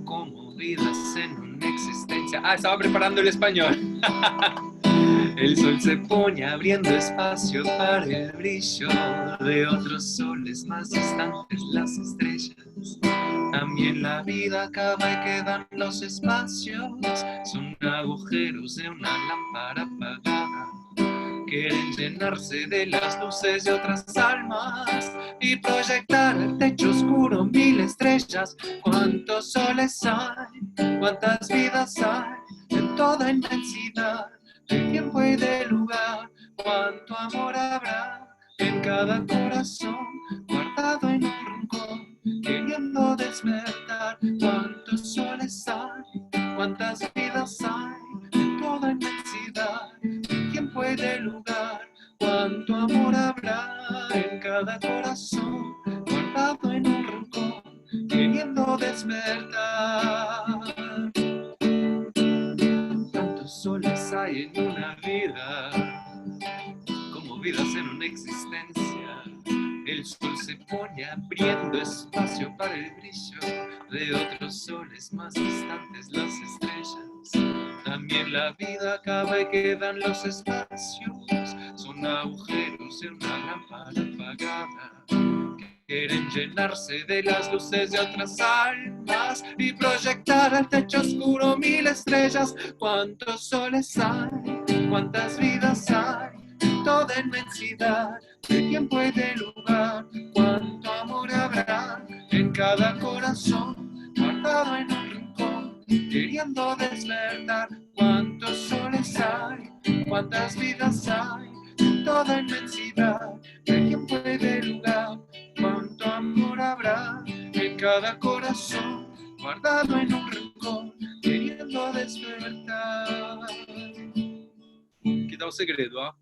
Como vidas en una existencia. Ah, estaba preparando el español. El sol se pone abriendo espacio para el brillo de otros soles más distantes, las estrellas. También la vida acaba y quedan los espacios, son agujeros de una lámpara apagada. Quieren llenarse de las luces de otras almas y proyectar al techo oscuro 1000 estrellas. ¿Cuántos soles hay? ¿Cuántas vidas hay en toda inmensidad de tiempo y de lugar? ¿Cuánto amor habrá en cada corazón guardado en un rincón queriendo despertar? ¿Cuántos soles hay? ¿Cuántas vidas hay en toda inmensidad de tiempo y de lugar? ¿Cuánto amor habrá en cada corazón guardado en un rincón queriendo despertar? ¿Cuántos soles hay en una vida? Como vidas en una existencia. El sol se pone abriendo espacio para el brillo de otros soles más distantes, las estrellas. También la vida acaba y quedan los espacios, son agujeros de una lámpara apagada. Quieren llenarse de las luces de otras almas y proyectar al techo oscuro 1000 estrellas. ¿Cuántos soles hay? ¿Cuántas vidas hay en toda inmensidad de tiempo y de lugar? ¿Cuánto amor habrá en cada corazón guardado en un rincón queriendo despertar? ¿Cuántos soles hay? ¿Cuántas vidas hay en toda inmensidad de tiempo y de lugar? ¿Cuánto amor habrá en cada corazón guardado en un rincón queriendo despertar? Aqui dá o segredo, ó.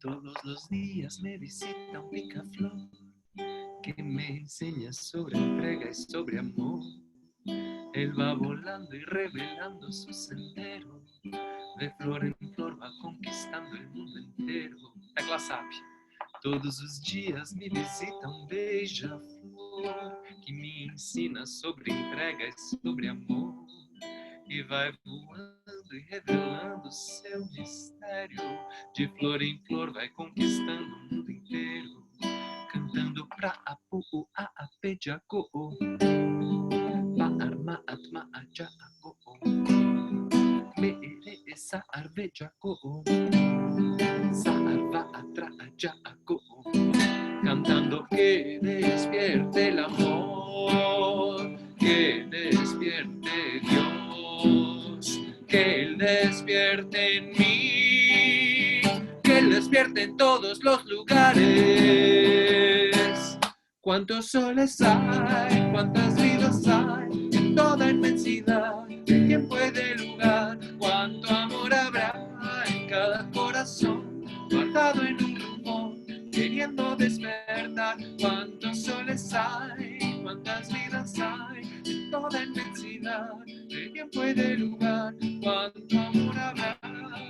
Todos los días me visita un picaflor que me enseña sobre entrega y sobre amor. Él va volando y revelando su sendero. De flor en flor va conquistando el mundo entero. Tecla SAP. Todos os dias me visita um beija-flor que me ensina sobre entrega e sobre amor. E vai voando e revelando seu mistério. De flor em flor vai conquistando o mundo inteiro. Cantando pra apu, a ape de aco. Pa'ar atma aja ako. Me ere esa arve jaco. Sa'arva atra aja ako. Cantando que despierte el amor, que despierte Dios, que Él despierte en mí, que Él despierte en todos los lugares. ¿Cuántos soles hay? ¿Cuántas vidas hay en toda inmensidad de tiempo y de lugar? ¿Cuánto amor habrá en cada corazón guardado en un rincón queriendo despertar? ¿Cuántos soles hay? ¿Cuántas vidas hay en toda inmensidad de tiempo y de lugar? ¿Cuánto amor habrá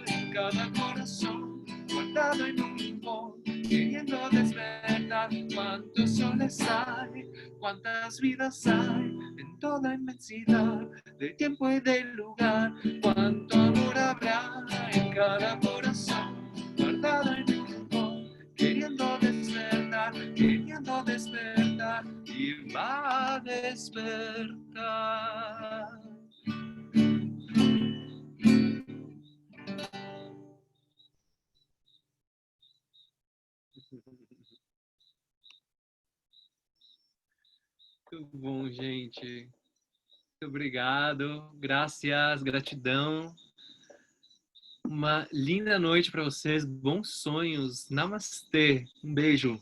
en cada corazón guardado en un rincón queriendo despertar? ¿Cuántos soles hay? ¿Cuántas vidas hay en toda inmensidad de tiempo y de lugar? ¿Cuánto amor habrá en cada corazón guardado en un rincón queriendo despertar y va a despertar? Muito bom, gente. Muito obrigado. Graças, gratidão. Uma linda noite para vocês. Bons sonhos. Namastê. Um beijo.